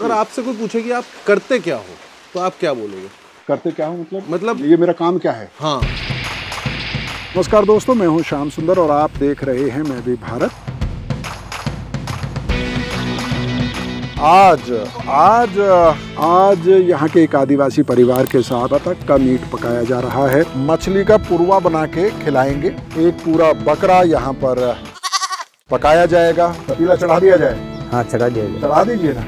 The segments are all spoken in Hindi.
अगर आपसे कोई पूछे कि आप करते क्या हो तो आप क्या बोलोगे? करते क्या हो मतलब ये मेरा काम क्या है? हाँ, नमस्कार दोस्तों, मैं हूं श्याम सुंदर और आप देख रहे हैं मैं भी भारत। आज आज आज यहाँ के एक आदिवासी परिवार के साथ बतख का मीट पकाया जा रहा है। मछली का पुरवा बना के खिलाएंगे। एक पूरा बकरा यहाँ पर पकाया जाएगा। पतीला चढ़ा दिया जाए। हाँ, चढ़ा दिया चढ़ा दीजिए ना।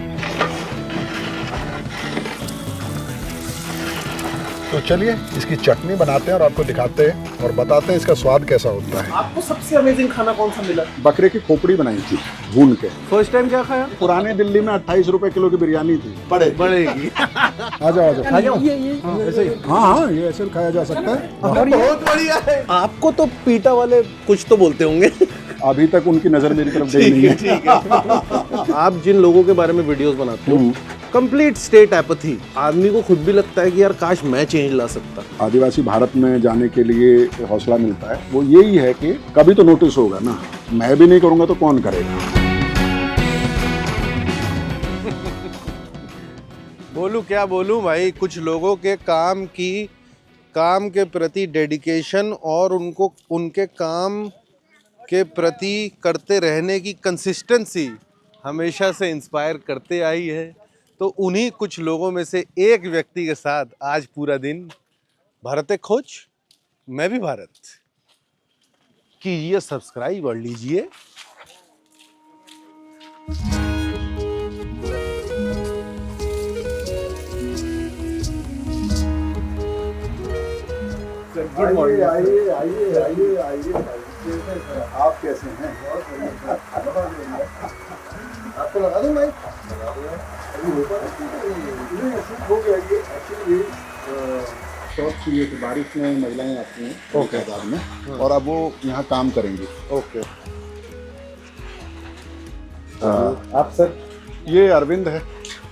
तो चलिए इसकी चटनी बनाते हैं और आपको दिखाते हैं और बताते हैं इसका स्वाद कैसा होता है। आपको सबसे अमेजिंग खाना कौन सा मिला? बकरे की खोपड़ी बनाई थी भून के। फर्स्ट टाइम क्या खाया? पुराने दिल्ली में 28 रुपए किलो की बिरयानी थी। बढ़ेगी। आ जाओ आ जाओ। ऐसे ही। हाँ, ये ऐसे खाया जा सकता है। बहुत बढ़िया है। आपको तो पीटा वाले कुछ तो बोलते होंगे। अभी तक उनकी नजर मेरी तरफ गई नहीं है। ठीक है। आप जिन लोगों के बारे में वीडियोस बनाते हो, कंप्लीट स्टेट एपैथी, आदमी को खुद भी लगता है कि यार काश मैं चेंज ला सकता। आदिवासी भारत में जाने के लिए हौसला मिलता है वो यही है कि कभी तो नोटिस होगा ना। मैं भी नहीं करूंगा तो कौन करेगा। बोलूं क्या बोलूं भाई, कुछ लोगों के काम के प्रति डेडिकेशन और उनको उनके काम के प्रति करते रहने की कंसिस्टेंसी हमेशा से इंस्पायर करते आई है। तो उन्हीं कुछ लोगों में से एक व्यक्ति के साथ आज पूरा दिन भारत एक खोज, मैं भी भारत। कीजिए सब्सक्राइब और लीजिए गुड मॉर्निंग। आइए आइए आइए आइए। आप कैसे हैं? आपको लगा दूं माइक? हो गया ये एक्चुअली शॉप चाहिए थी। बारिश में महिलाएं आती हैं तादाद में और अब वो यहाँ काम करेंगी। ओके। आप सर? ये अरविंद है।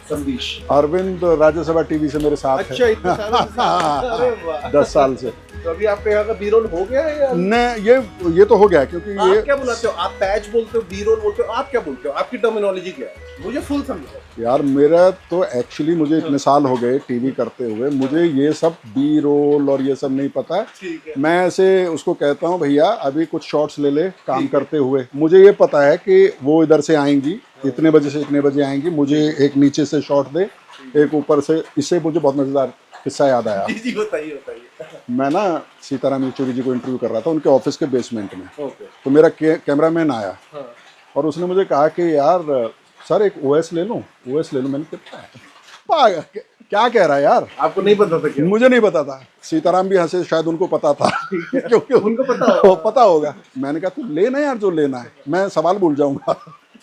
संदेश अरविंद राज्यसभा टीवी से मेरे साथ अच्छा, है। इतने सारे अरे वाह। 10 साल से। तो अभी आपके यहाँ का बी रोल हो गया है या नहीं, ये तो हो गया क्योंकि आप ये क्या बुलाते हो? आप पैच बोलते हो, बी रोल बोलते हो, आप क्या बोलते हो? आपकी टर्मिनोलॉजी क्या है? मुझे फुल समझाओ यार। मेरा तो एक्चुअली मुझे इतने साल हो गए टीवी करते हुए, मुझे ये सब बी रोल और ये सब नहीं पता है। ठीक है। मैं ऐसे उसको कहता हूँ भैया अभी कुछ शॉट्स ले ले काम करते हुए। मुझे ये पता है कि वो इधर से आएंगी, इतने बजे से इतने बजे आएंगी। मुझे एक नीचे से शॉट दे, एक ऊपर से। इससे मुझे बहुत मजेदार किस्सा याद आया। जी बताइए बताइए। मैं ना सीताराम येचुरी जी को इंटरव्यू कर रहा था उनके ऑफिस के बेसमेंट में। ओके। तो मेरा कैमरामैन आया हाँ। और उसने मुझे कहा कि यार सर एक ओएस ले लूं। ओएस ले लूं। मैंने कहा क्या कह रहा है यार? आपको नहीं पता था क्या? मुझे नहीं पता था। सीताराम भी हंसे, शायद उनको पता था क्योंकि उनको पता होगा। मैंने कहा तू लेना यार जो लेना है, मैं सवाल भूल जाऊंगा।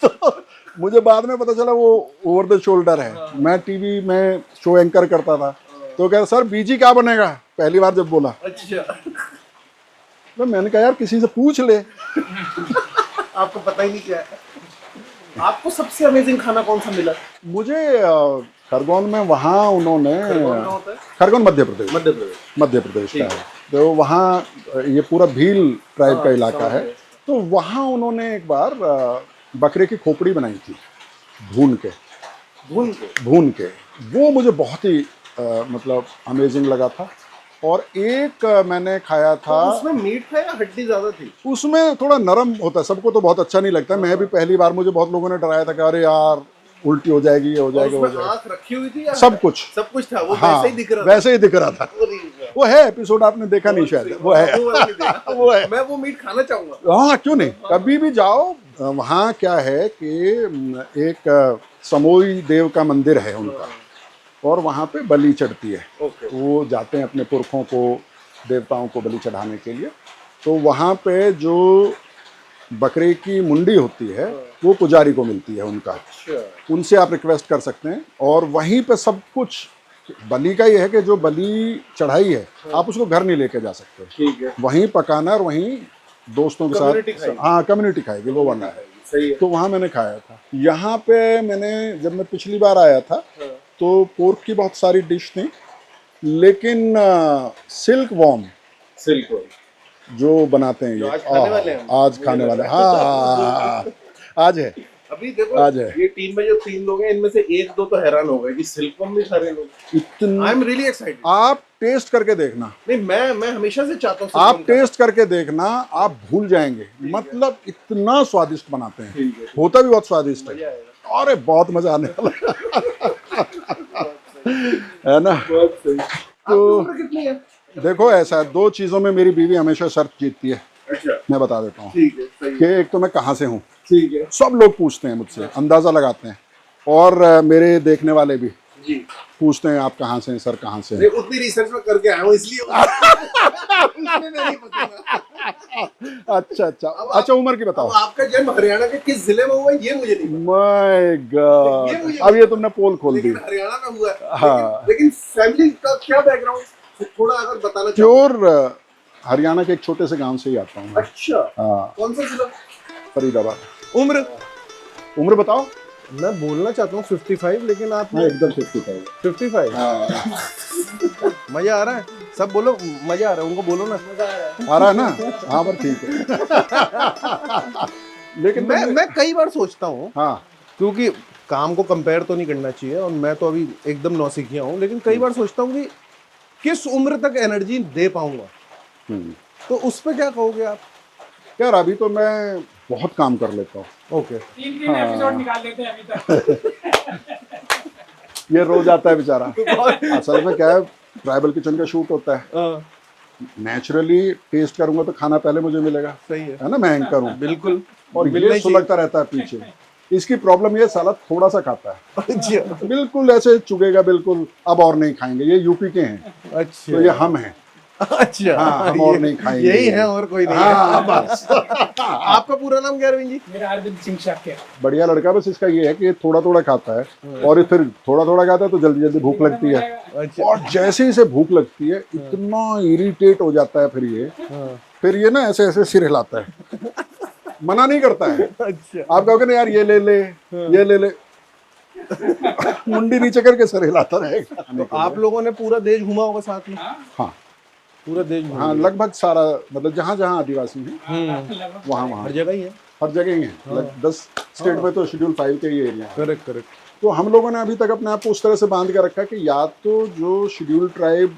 तो मुझे बाद में पता चला वो ओवर द शोल्डर है। मैं टीवी में शो एंकर करता था। तो कह रहा सर बीजी क्या बनेगा, पहली बार जब बोला। अच्छा। तो मैंने कहा यार किसी से पूछ ले। आपको पता ही नहीं क्या है। आपको सबसे अमेजिंग खाना कौन सा मिला? मुझे खरगोन में वहाँ उन्होंने होता है? खरगोन मध्य प्रदेश मध्य प्रदेश का है। तो वहाँ ये पूरा भील ट्राइब का इलाका है। तो वहाँ उन्होंने एक बार बकरे की खोपड़ी बनाई थी भून के। वो मुझे बहुत ही मतलब अमेजिंग लगा था। और एक मैंने खाया था। तो उसमें मीट था या हड्डी ज्यादा थी? उसमें थोड़ा नरम होता है, सबको तो बहुत अच्छा नहीं लगता। मैं भी पहली बार, मुझे बहुत लोगों ने डराया था कि अरे यार उल्टी हो जाएगी, ये हो जाएगी, वो आँख रखी हुई थी या सब कुछ था? वो हाँ, वैसे ही दिख रहा था। वैसे ही दिख रहा था। वो है एपिसोड आपने देखा नहीं शायद। वो है वो है। मैं वो मीट खाना चाहूंगा। हाँ क्यों नहीं, कभी भी जाओ। वहाँ क्या है कि एक समोई देव का मंदिर है उनका और वहाँ पे बलि चढ़ती है। वो जाते हैं अपने पुरखों को, देवताओं को बलि चढ़ाने के लिए। तो वहाँ पे जो बकरे की मुंडी होती है वो पुजारी को मिलती है उनका। उनसे आप रिक्वेस्ट कर सकते हैं और वहीं पे सब कुछ। बलि का ये है कि जो बलि चढ़ाई है आप उसको घर नहीं लेके जा सकते। ठीक है। वहीं पकाना और वहीं दोस्तों के साथ, हाँ कम्युनिटी खाएगी, वो बना है। सही है। तो वहाँ मैंने खाया था। यहाँ पे मैंने जब मैं पिछली बार आया था तो पोर्क की बहुत सारी डिश थी, लेकिन सिल्क वॉर्म जो बनाते हैं ये आज खाने वाले हैं। आज खाने वाले हाँ आज है। अभी देखो आ जाए। ये टीम में जो 3 लोग हैं इनमें से 1-2 तो हैरान हो गए कि सिल्कम में सारे लोग। इतना आई एम रियली एक्साइटेड। आप टेस्ट करके देखना, नहीं मैं हमेशा से चाहता हूँ आप सिल्कम का। टेस्ट करके देखना, आप भूल जाएंगे। मतलब इतना स्वादिष्ट बनाते हैं, ठीक है, होता भी बहुत स्वादिष्ट मजा है। आएगा। अरे बहुत मजा आने वाला है ना। बहुत सही। तो आपकी उम्र कितनी है? देखो ऐसा है, 2 चीजों में मेरी बीवी हमेशा शर्त जीतती है। अच्छा मैं बता देता हूँ ठीक है, सही कि है, एक तो मैं कहाँ से हूँ, ठीक है सब लोग पूछते हैं मुझसे, अंदाजा लगाते हैं, और मेरे देखने वाले भी जी। पूछते हैं आप कहाँ से हैं सर, कहाँ से नहीं हैं। उतनी रिसर्च में करके आया हूँ इसलिए उसमें मैं नहीं फंसूंगा। अच्छा अच्छा अच्छा, उम्र की बताओ। अब आपका जन्म हरियाणा के किस जिले में हुआ है, ये मुझे नहीं पता। माय ये गॉड, मुझे अब ये तुमने पोल खोल दी। लेकिन हरियाणा में हुआ है। हाँ। लेकिन फैमिली का क्या बैकग्राउंड थोड़ा अगर बताना चाहो। प्योर हरियाणा के एक छोटे से गांव से ही आता हूँ मैं। अच्छा हाँ, कौन सा जिला? फरीदाबाद। उम्र उम्र बताओ। मैं बोलना चाहता हूँ 55 लेकिन आप हाँ एकदम 55। 55। हाँ मजा आ रहा है, सब बोलो मजा आ रहा है, उनको बोलो ना। आ रहा है ना। हाँ पर ठीक है। लेकिन मैं कई बार सोचता हूँ, हाँ क्योंकि काम को कंपेयर तो नहीं करना चाहिए और मैं तो अभी एकदम नौसिखिया हूँ, लेकिन कई बार सोचता हूँ कि किस उम्र तक एनर्जी दे पाऊंगा। तो उस पे क्या कहोगे आप? यार अभी तो मैं बहुत काम कर लेता हूँ। ओके 3 एपिसोड निकाल लेते हैं अभी तक। ये रोज आता है बेचारा। असल में क्या है, ट्राइबल किचन का शूट होता है, नेचुरली टेस्ट करूंगा तो खाना पहले मुझे मिलेगा, सही है ना। मैं एंकर हूँ बिल्कुल। और मिलना ये ही सुलगता रहता है पीछे। इसकी प्रॉब्लम ये, साला थोड़ा सा खाता है, चाहिए। अच्छा बिल्कुल ऐसे चुगेगा बिल्कुल, अब और नहीं खाएंगे। ये यूपी के हैं, अच्छा तो ये हम हैं। अच्छा हाँ, हम और नहीं खाएंगे। यही है और कोई नहीं हाँ है। बस। आपका पूरा नाम क्या है रविंद जी? मेरा अरविंद सिंह शाक्य। बढ़िया लड़का, बस इसका ये है कि ये थोड़ा थोड़ा खाता है और फिर थोड़ा थोड़ा खाता है तो जल्दी जल्दी भूख लगती है, अच्छा और जैसे ही इसे भूख लगती है इतना इरिटेट हो जाता है, फिर ये ना ऐसे ऐसे सिर हिलाता है, मना नहीं करता है। अच्छा आप कहोगे ना यार ये ले ले, ये ले ले, मुंडी नीचे करके सिर हिलाता रहेगा। तो आप लोगों ने पूरा देश घुमा होगा साथ में? हाँ पूरा देश घूमा। हाँ, लगभग सारा, मतलब जहाँ जहाँ आदिवासी हैं वहाँ वहाँ हर जगह ही है। हर जगह ही है। 10 स्टेट में तो शेड्यूल 5 के ही एरिया है। Correct correct. तो हम लोगों ने अभी तक अपने आप को उस तरह से बांध के रखा कि या तो जो शेड्यूल ट्राइब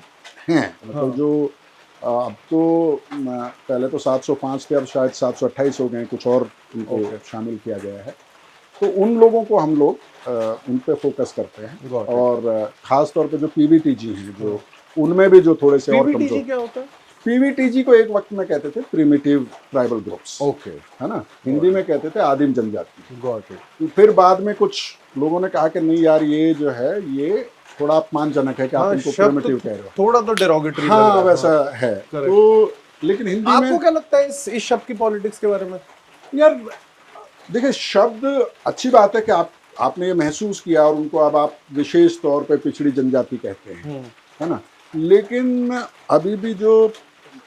हैं, मतलब जो अब तो पहले तो 705 थे, अब शायद 728 हो गए, कुछ और उनको शामिल किया गया है। तो उन लोगों को हम लोग उन पे फोकस करते हैं, और खास तौर पे जो पीवीटीजी हैं, जो उनमें भी जो थोड़े से और पीवीटीजी क्या होता है? पीवीटीजी को एक वक्त में कहते थे प्रिमिटिव ट्राइबल ग्रुप्स, ओके है ना, हिंदी में कहते थे आदिम जनजाति। Got it. तो फिर बाद में कुछ लोगों ने कहा कि नहीं यार, ये जो है ये थोड़ा अपमानजनक है कि आप इनको प्रिमिटिव कह रहे हो। थोड़ा तो डेरोगेटरी। हाँ वैसा है। तो लेकिन हिंदी में आपको क्या लगता है इस शब्द की पॉलिटिक्स के बारे में? यार देखिए, शब्द अच्छी बात है कि आपने ये महसूस किया और उनको अब आप विशेष तौर पे पिछड़ी जनजाति कहते हैं, है ना, लेकिन अभी भी जो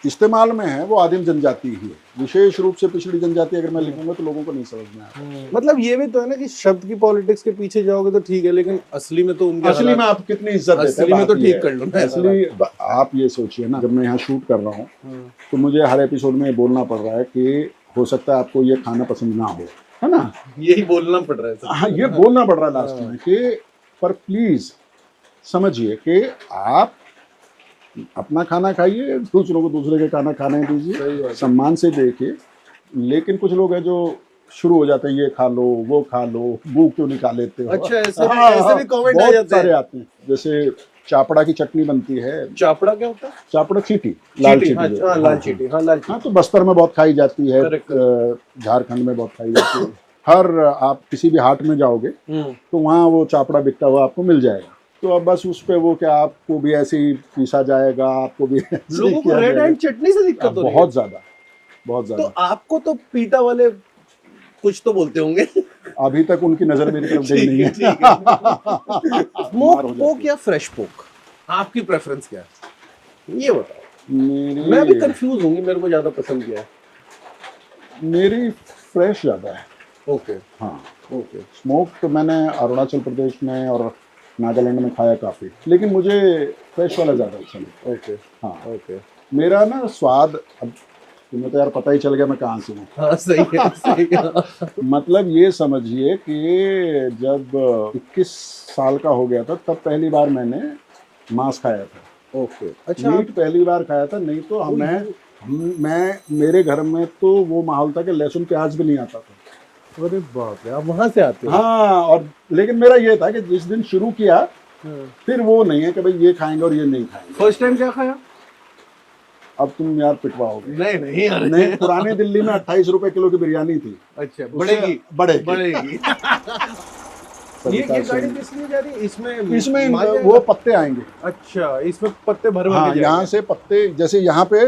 इस्तेमाल में है वो आदिम जनजाति ही है। विशेष रूप से पिछड़ी जनजाति अगर मैं लिखूंगा तो लोगों को नहीं समझ में आता। मतलब ये भी तो है ना कि शब्द की पॉलिटिक्स के पीछे जाओगे तो ठीक है, लेकिन असली में तो उनके असली में आप कितनी इज्जत देते हैं, असली में तो बात ये ठीक कर लो ना। है। असली आप ये सोचिए ना, जब मैं यहाँ शूट कर रहा हूँ तो मुझे हर एपिसोड में बोलना पड़ रहा है कि हो सकता है आपको ये खाना पसंद ना हो, है ना, यही बोलना पड़ रहा है। हाँ ये बोलना पड़ रहा है लास्ट में कि पर प्लीज समझिए कि आप अपना खाना खाइए, दूसरों को दूसरे के खाना खाने दीजिए, सम्मान से देखिए। लेकिन कुछ लोग हैं जो शुरू हो जाते हैं, ये खा लो वो खा लो, मुंह क्यों निकाल लेते हो। अच्छा ऐसे भी कमेंट आ बहुत जाते सारे हैं। आते हैं। जैसे चापड़ा की चटनी बनती है। चापड़ा क्या होता है? चापड़ा चीटी, लाल चीटी। हाँ लाल चीटी, हाँ लाल चीटी। हाँ तो बस्तर में बहुत खाई जाती है, Correct, झारखंड में बहुत खाई जाती है। हर आप किसी भी हाट में जाओगे तो वहाँ वो चापड़ा बिकता हुआ आपको मिल जाएगा। तो अब बस उस पे वो क्या आपको भी ऐसे ही पीसा जाएगा, आपको भी लोगों को रेड हैंड चटनी से दिक्कत हो रही है। बहुत ज्यादा, बहुत ज्यादा। तो आपको तो पीटा वाले कुछ तो बोलते होंगे। अभी तक उनकी नजर मेरी तरफ गई नहीं है। स्मोक पोक या फ्रेश पोक, आपकी प्रेफरेंस क्या है ये बताओ? मैं भी कंफ्यूज हूँ, मेरे को ज्यादा पसंद क्या है। मेरी फ्रेश ज्यादा है। ओके हाँ ओके। स्मोक तो मैंने अरुणाचल प्रदेश में और नागालैंड में खाया काफी, लेकिन मुझे फ्रेश वाला ज्यादा अच्छा लगता है। ओके हाँ ओके। मेरा ना स्वाद, अब तुम्हें तो यार पता ही चल गया मैं कहाँ से हूँ। हाँ सही है, सही है। मतलब ये समझिए कि जब 21 साल का हो गया था तब पहली बार मैंने मांस खाया था। ओके, अच्छा मीट पहली बार खाया था, नहीं तो मैं मेरे घर में तो वो माहौल था कि लहसुन प्याज भी नहीं आता था। अरे बाप रे, आप वहां से आते हो? हाँ, और लेकिन मेरा ये था कि जिस दिन शुरू किया फिर वो नहीं है कि भाई ये खाएंगे और ये नहीं खाएंगे। फर्स्ट टाइम क्या खाया? अब तुम यार पिटवाओगे। नहीं नहीं यार, नहीं, पुरानी दिल्ली में 28 रुपए किलो की बिरयानी थी। अच्छा, बढ़ेगी बढ़ेगी बढ़ेगी। ये गाड़ी किस लिए जा रही है? इसमें वो पत्ते आएंगे। अच्छा, इसमें पत्ते भर भर हाँ, के यहाँ से पत्ते, जैसे यहाँ पे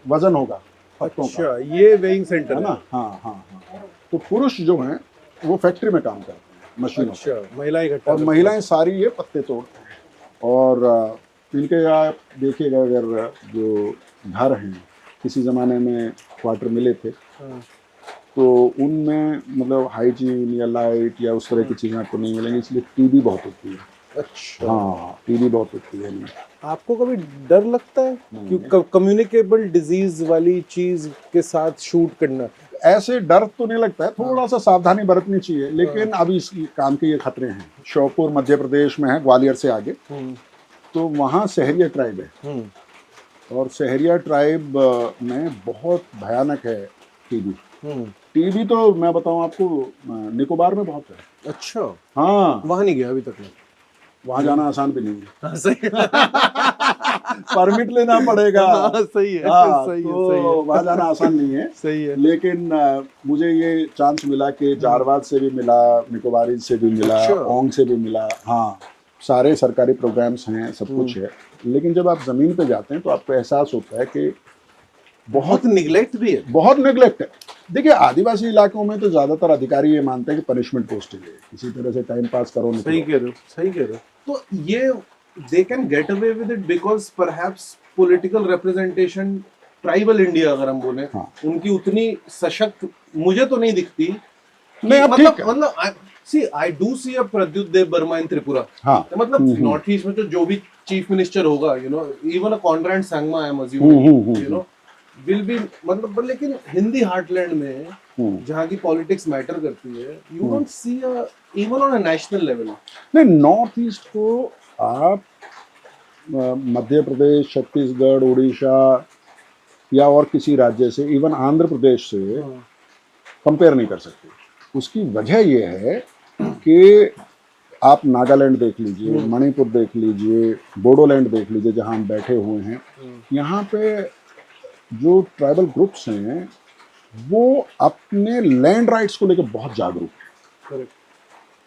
वजन होगा पत्तों का, अच्छा, ये वेइंग सेंटर है ना। हाँ हाँ हाँ। तो पुरुष जो हैं वो फैक्ट्री में काम करते हैं, मशीनों पे। अच्छा, महिलाएं इकट्ठा और महिलाएं सारी ये पत्ते तोड़ते हैं। और इनके आप देखिएगा, अगर जो घर हैं, किसी ज़माने में क्वार्टर मिले थे, तो उनमें मतलब हाइजीन या लाइट या उस तरह की चीज़ें आपको नहीं मिलेंगी, इसलिए टीबी बहुत होती है। अच्छा, हाँ, टीबी बहुत होती है इनमें। आपको कभी डर लगता है कि कम्युनिकेबल डिजीज वाली चीज के साथ शूट करना? ऐसे डर तो नहीं लगता है, थोड़ा सा सावधानी बरतनी चाहिए, लेकिन अभी इस काम के ये खतरे हैं। श्योपुर मध्य प्रदेश में है, ग्वालियर से आगे, तो वहाँ सहरिया ट्राइब है। और सहरिया ट्राइब में बहुत भयानक है टीबी। टीबी तो मैं बताऊं आपको, निकोबार में बहुत है। अच्छा, हाँ, वहां नहीं गया अभी तक मैं। वहाँ जाना आसान भी नहीं है। हाँ, सही है। परमिट लेना पड़ेगा। हाँ, सही है, हाँ, सही है, तो सही है। वहाँ जाना आसान नहीं है। सही है। लेकिन मुझे ये चांस मिला कि जारवाद से भी मिला, निकोबारी से भी मिला, अच्छा। ओंग से भी मिला। हाँ, सारे सरकारी प्रोग्राम्स हैं, सब कुछ है। लेकिन जब आप जमीन पे जाते हैं तो आपको एहसास होता है कि बहुत निगलेक्ट भी है। बहुत नेग्लेक्ट है। देखिए, आदिवासी इलाकों में तो ज्यादातर अधिकारी ये मानते हैं कि पनिशमेंट पोस्टिंग है, किसी तरह से टाइम पास करो। सही कह रहे हो, सही कह रहे हो। तो ये they can get away with it because perhaps political representation, tribal India अगर हम बोले, हाँ। उनकी उतनी सशक्त मुझे तो नहीं दिखती। नहीं, अब ठीक है। मतलब see I do see a Pradyot Deb Barma in Tripura. हाँ, मतलब नॉर्थ ईस्ट में तो जो भी चीफ मिनिस्टर होगा, you know, even a Conrad Sangma I am assuming, you know, will be, मतलब, लेकिन हिंदी हार्टलैंड में जहाँ की पॉलिटिक्स मैटर करती है, you don't see even on a national level. नहीं, नॉर्थ ईस्ट को आप मध्य प्रदेश, छत्तीसगढ़, उड़ीसा या और किसी राज्य से, इवन आंध्र प्रदेश से कंपेयर नहीं कर सकते। उसकी वजह ये है कि आप नागालैंड देख लीजिए, मणिपुर देख लीजिए, बोडोलैंड देख लीजिए, जहाँ हम बैठे हुए हैं। यहाँ पे जो ट्राइबल ग्रुप्स हैं वो अपने लैंड राइट्स को लेकर बहुत जागरूक हैं।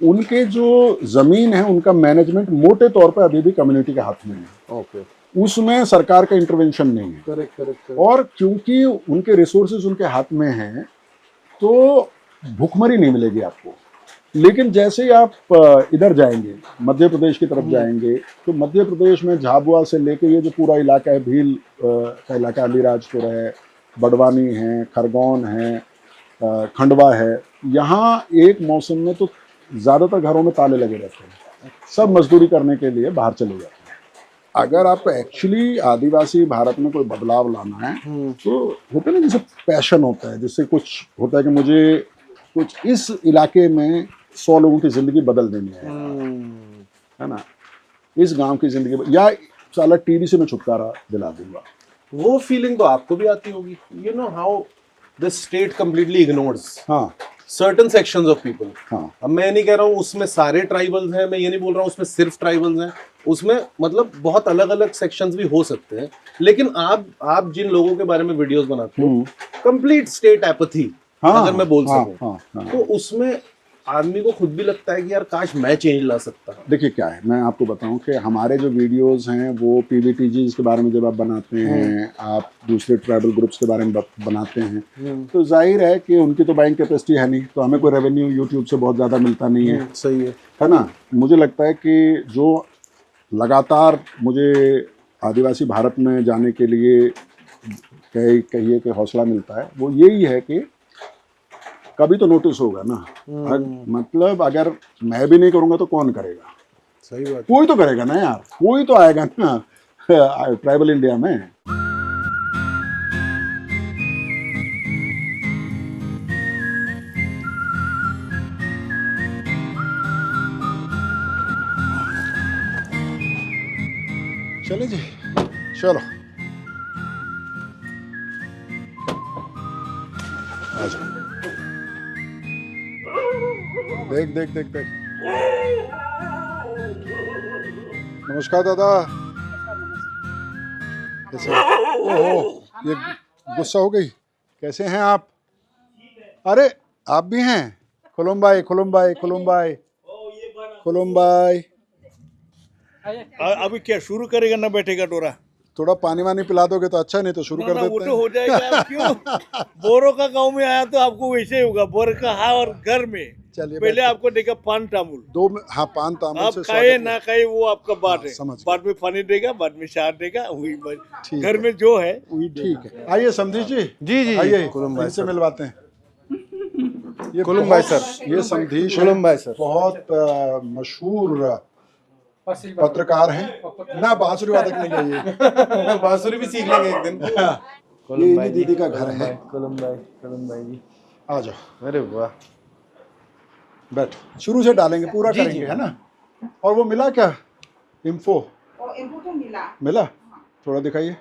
उनके जो जमीन है उनका मैनेजमेंट मोटे तौर पर अभी भी कम्युनिटी के हाथ में है। ओके, उसमें सरकार का इंटरवेंशन नहीं है। Correct correct. और क्योंकि उनके रिसोर्सेज उनके हाथ में हैं तो भूखमरी नहीं मिलेगी आपको। लेकिन जैसे ही आप इधर जाएंगे, मध्य प्रदेश की तरफ जाएंगे, तो मध्य प्रदेश में झाबुआ से लेके ये जो पूरा इलाका है, भील का इलाका, अलीराजपुर है, बड़वानी है, खरगोन है, खंडवा है, यहाँ एक मौसम में तो ज़्यादातर घरों में ताले लगे रहते हैं। सब मजदूरी करने के लिए बाहर चले जाते हैं। अगर आपको एक्चुअली आदिवासी भारत में कोई बदलाव लाना है तो होता है ना, जैसे पैशन होता है, जिससे कुछ होता है कि मुझे कुछ इस इलाके में 100 लोगों की जिंदगी बदल देनी है ना, इस गांव की जिंदगी, या साला टीबी से मैं छुटकारा दिला दूंगा। वो फीलिंग तो आपको भी आती होगी, you know how the state completely ignores हाँ सर्टेन सेक्शंस ऑफ पीपल। हाँ, अब मैं नहीं कह रहा हूँ उसमें सारे ट्राइबल्स हैं, मैं ये नहीं बोल रहा हूँ उसमें सिर्फ ट्राइबल्स हैं, उसमें मतलब बहुत अलग अलग सेक्शंस भी हो सकते हैं। लेकिन आप जिन लोगों के बारे में वीडियोस बनाते हो, कंप्लीट स्टेट एपैथी, अगर मैं बोल सकूं, तो उसमें आदमी को खुद भी लगता है कि यार काश मैं चेंज ला सकता। देखिए क्या है, मैं आपको बताऊं कि हमारे जो वीडियोस हैं वो पीबीटीजीज के बारे में जब आप बनाते हैं, आप दूसरे ट्राइबल ग्रुप्स के बारे में बनाते हैं, तो जाहिर है कि उनकी तो बाइंग कैपेसिटी है नहीं, तो हमें कोई रेवेन्यू यूट्यूब से बहुत ज़्यादा मिलता नहीं है। सही है ना। मुझे लगता है कि जो लगातार मुझे आदिवासी भारत में जाने के लिए कहिए कि हौसला मिलता है, वो यही है कि कभी तो नोटिस होगा ना। मतलब अगर मैं भी नहीं करूंगा तो कौन करेगा? सही बात, कोई तो करेगा ना यार, कोई तो आएगा ना ट्राइबल इंडिया में। चले जी, चलो आ जाओ। देख देख देख देख। नमस्कार दादा। कैसे? ओह, ये गुस्सा हो गई। कैसे हैं आप? अरे आप भी हैं? खुलुमबाई खुलुमबाई खुलुमबाई खुलुमबाई। अभी क्या शुरू करेगा ना बैठेगा डोरा? थोड़ा पानी वानी पिला दोगे तो अच्छा, नहीं तो शुरू कर वो देते तो हैं। हो जाएगा। आप क्यों? बोरों का गांव में आया तो आपको वैसे ही होगा। बोर का हाँ और घर में चलिए पहले बैठिए। आपको देगा पान तामुल। हाँ पान तामुल आप से खाए स्वागत ना है। खाए वो आपका बात हाँ, है। समझ गया। बाद में पानी देगा, बाद में चार देगा, वही ठीक घर है। में जो है वही ठीक है, आइए समधी जी। जी, जी, आइए खुलुमबाई इनसे सर। मिलवाते हैं। ये खुलुमबाई बहुत- सर। ये समधीश खुलुमबाई सर। बहुत मशहूर पत्रकार हैं ना, बांसुरी वादक नहीं है ये। बांसुरी भी सीख लेंगे एक दिन। ये इन्हीं दीदी का घर है। खुलुमबाई जी। आ जाओ, अरे वाह, बैठो। शुरू से डालेंगे, पूरा जी, करेंगे, जी। है ना? और वो मिला क्या इन्फो? और इनको तो मिला। मिला? थोड़ा दिखाइए।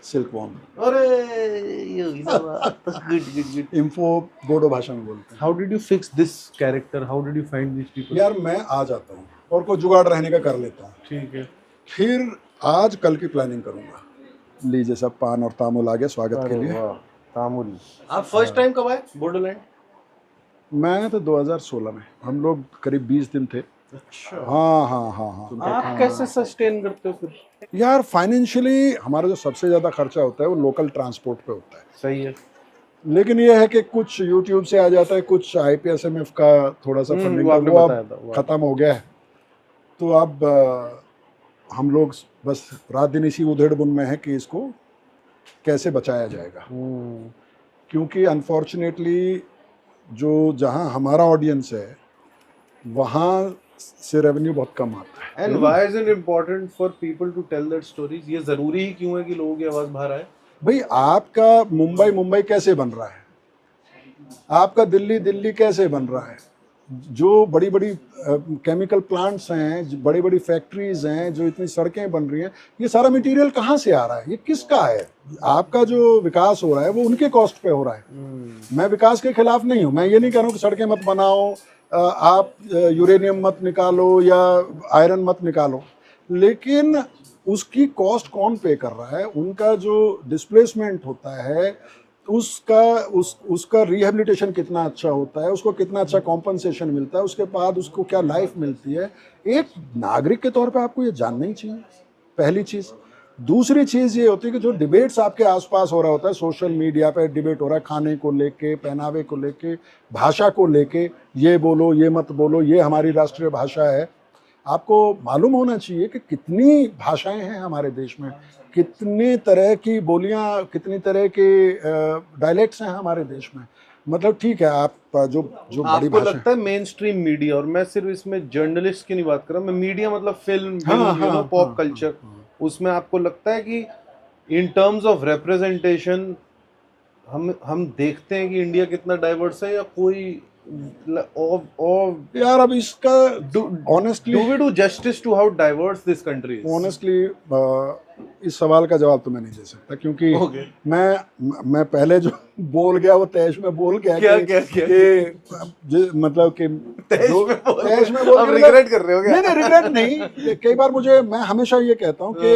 Silk worm. अरे good good good. Info Bodo भाषा में बोलते हैं। How did you fix this character? How did you find this people? यार मैं आ जाता हूँ और कोई जुगाड़ रहने का कर लेता हूँ, ठीक है। फिर आज कल की प्लानिंग करूंगा। लीजिए सब पान और तामुल आ गया स्वागत के लिए। तामुल। आप फर्स्ट टाइम कब आए बोडोलैंड? मैं तो 2016 में, हम लोग करीब 20 दिन थे। अच्छा। हाँ हाँ हाँ हाँ। आप कैसे सस्टेन करते हो फिर? यार फाइनेंशियली हमारा जो सबसे ज़्यादा खर्चा होता है वो लोकल ट्रांसपोर्ट पे होता है। सही है। लेकिन ये है कि कुछ यूट्यूब से आ जाता है, कुछ IPSMF का थोड़ा सा फंडिंग वो आपने वो बताया था, अब वो ख़त्म हो गया है। तो अब हम लोग बस रात दिन इसी उधेड़-बुन में है कि इसको कैसे बचाया जाएगा, क्योंकि अनफॉर्चुनेटली जो जहाँ हमारा ऑडियंस है वहाँ से रेवेन्यू बहुत कम आता है। And why is it important for people to tell that stories? ये जरूरी ही क्यों है कि लोगों की आवाज बाहर आए? भाई आपका मुंबई कैसे बन रहा है, आपका दिल्ली कैसे बन रहा है, जो बड़ी बड़ी केमिकल प्लांट्स हैं, बड़ी बड़ी फैक्ट्रीज हैं, जो इतनी सड़कें बन रही हैं, ये सारा मटेरियल कहाँ से आ रहा है, ये किसका है? आपका जो विकास हो रहा है वो उनके कॉस्ट पे हो रहा है। मैं विकास के खिलाफ नहीं हूँ, मैं ये नहीं कह रहा हूँ कि सड़कें मत बनाओ, आप यूरेनियम मत निकालो या आयरन मत निकालो, लेकिन उसकी कॉस्ट कौन पे कर रहा है? उनका जो डिस्प्लेसमेंट होता है उसका रिहेबिलिटेशन कितना अच्छा होता है, उसको कितना अच्छा कॉम्पनसेशन मिलता है, उसके बाद उसको क्या लाइफ मिलती है, एक नागरिक के तौर पे आपको ये जानना ही चाहिए, पहली चीज़। दूसरी चीज़ ये होती है कि जो डिबेट्स आपके आसपास हो रहा होता है, सोशल मीडिया पे डिबेट हो रहा है खाने को लेके, पहनावे को लेके, भाषा को लेके, ये बोलो ये मत बोलो, ये हमारी राष्ट्रीय भाषा है। आपको मालूम होना चाहिए कि कितनी भाषाएं हैं हमारे देश में, कितनी तरह की बोलियां, कितनी तरह के डायलेक्ट्स हैं हमारे देश में। मतलब ठीक है, आप जो बड़ी आपको भाषा लगता है मेन स्ट्रीम मीडिया, और मैं सिर्फ इसमें जर्नलिस्ट की नहीं बात कर रहा, मैं मीडिया मतलब फिल्म, हाँ, पॉप कल्चर, उसमें आपको लगता है कि इन टर्म्स ऑफ रिप्रेजेंटेशन हम देखते हैं कि इंडिया कितना डाइवर्स है, या कोई यार अब इसका honestly do we do justice to how diverse this country is? Honestly इस सवाल का जवाब तो मैं नहीं दे सकता, क्योंकि Okay. मैं पहले जो बोल गया वो तैश में बोल गया क्या? मतलब कि तैश में बोल अब के regret कर रहे हो क्या? नहीं रिग्रेट नहीं। कई बार मैं हमेशा ये कहता हूँ कि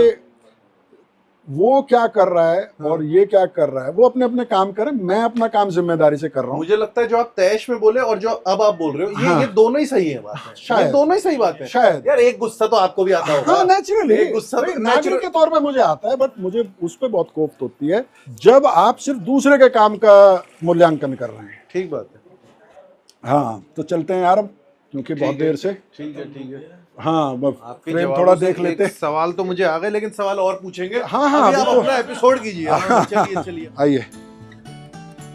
वो क्या कर रहा है और ये क्या कर रहा है, वो अपने अपने काम करें, मैं अपना काम जिम्मेदारी से कर रहा हूँ। मुझे लगता है जो आप तैश में बोले और जो अब आप बोल रहे हो, ये दोनों ही सही है बात है। शायद। ये दोनों ही सही बात है शायद। यार, एक गुस्सा तो आपको भी आता होगा। हाँ नेचुरली, एक गुस्सा तो नागरिक के तौर पे मुझे आता है, बट मुझे उस पर बहुत कोफ्त होती है जब आप सिर्फ दूसरे के काम का मूल्यांकन कर रहे हैं। ठीक बात है। हाँ तो चलते हैं यार अब, क्योंकि बहुत देर से। ठीक है। हाँ आपके फ्रेम जवाबों थोड़ा से देख एक लेते हैं। सवाल तो मुझे आ गए, लेकिन सवाल और पूछेंगे। हाँ, अभी आप बिल्कुल। अपना एपिसोड कीजिए। हाँ, चलिए। आइए,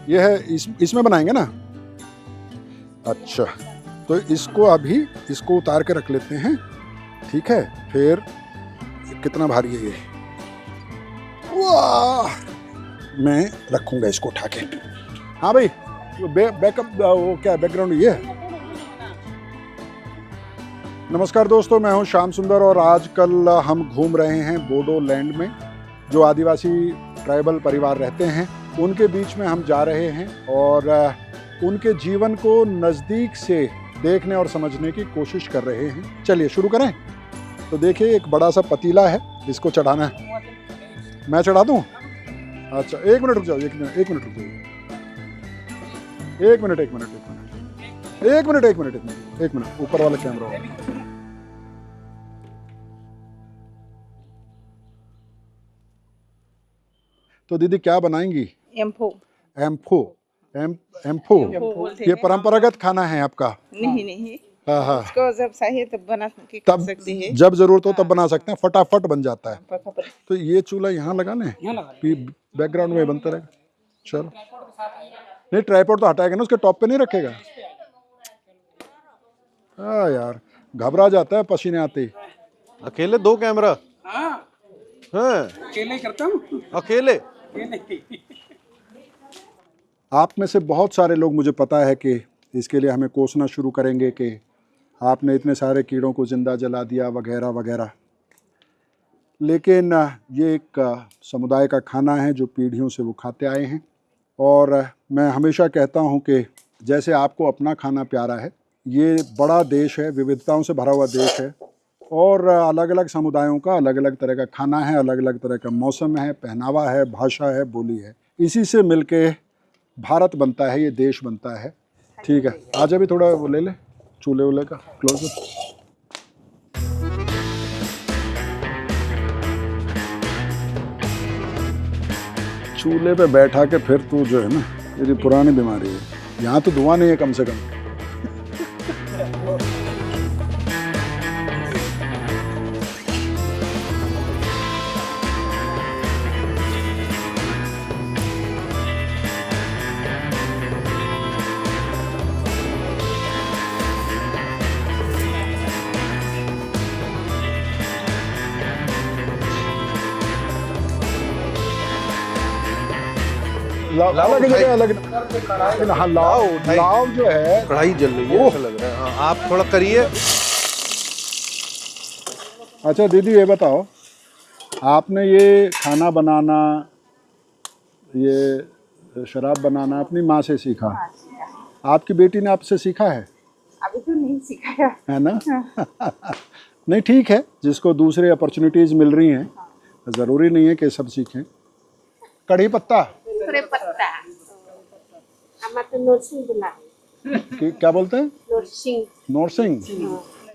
ये है इसमें बनाएंगे ना। अच्छा तो इसको उतार के रख लेते हैं, ठीक है। फिर कितना भारी है ये, वाह, मैं रखूंगा इसको उठा के। हाँ भाई, बैकअप वो क्या बैकग्राउंड ये है। नमस्कार दोस्तों, मैं हूं श्याम सुंदर और आजकल हम घूम रहे हैं बोडोलैंड में। जो आदिवासी ट्राइबल परिवार रहते हैं उनके बीच में हम जा रहे हैं और उनके जीवन को नज़दीक से देखने और समझने की कोशिश कर रहे हैं। चलिए शुरू करें। तो देखिए, एक बड़ा सा पतीला है, इसको चढ़ाना है। मैं चढ़ा दूं? अच्छा, एक मिनट रुक जाओ, एक मिनट रुक जाओ। एक मिनट, ऊपर वाला कैमरा वाला। तो दीदी क्या बनाएंगी? एम्फो। एम्फो। एम्फो बोलते ये हैं। परंपरागत खाना है आपका? नहीं हाँ हाँ। इसको जब चाहिए तब बना के खा तब सकते हैं। जब जरूरत हो तब बना सकते हैं, फटाफट बन जाता है। फटाफट। तो ये चूल्हा यहाँ लगा लें, बैकग्राउंड में बनता रहेगा। चलो, नहीं ट्राइपॉड तो हटाएगा ना, उसके टॉप पे नहीं रखेगा। हाँ यार, घबरा जाता है पसीने आते ही। अकेले 2 कैमरा? हाँ, हाँ, अकेले करता हूँ। अकेले? आप में से बहुत सारे लोग, मुझे पता है कि इसके लिए हमें कोसना शुरू करेंगे कि आपने इतने सारे कीड़ों को जिंदा जला दिया वगैरह वगैरह, लेकिन ये एक समुदाय का खाना है जो पीढ़ियों से वो खाते आए हैं। और मैं हमेशा कहता हूँ कि जैसे आपको अपना खाना प्यारा है, ये बड़ा देश है, विविधताओं से भरा हुआ देश है और अलग अलग समुदायों का अलग अलग तरह का खाना है, अलग अलग तरह का मौसम है, पहनावा है, भाषा है, बोली है। इसी से मिलके भारत बनता है, ये देश बनता है। ठीक है, आज अभी थोड़ा वो ले ले चूल्हे वूल्हे का क्लोज। चूल्हे पे बैठा के फिर तू जो है ना, मेरी पुरानी बीमारी है, यहाँ तो धुआं नहीं है कम से कम। लाव की जगह अलग, हाँ लाव जो है, कढ़ाई जल रही है ऐसा लग रहा है। हाँ, आप थोड़ा करिए। अच्छा दीदी ये बताओ, आपने ये खाना बनाना, ये शराब बनाना अपनी माँ से सीखा? आपकी बेटी ने आपसे सीखा है? अभी तो नहीं सिखाया है ना? नहीं ठीक है, जिसको दूसरे अपॉर्चुनिटीज मिल रही हैं, ज़रूरी नहीं है कि सब सीखें। कढ़ी पत्ता पत्ता क्या बोलते हैं? नरसिंह। नरसिंह?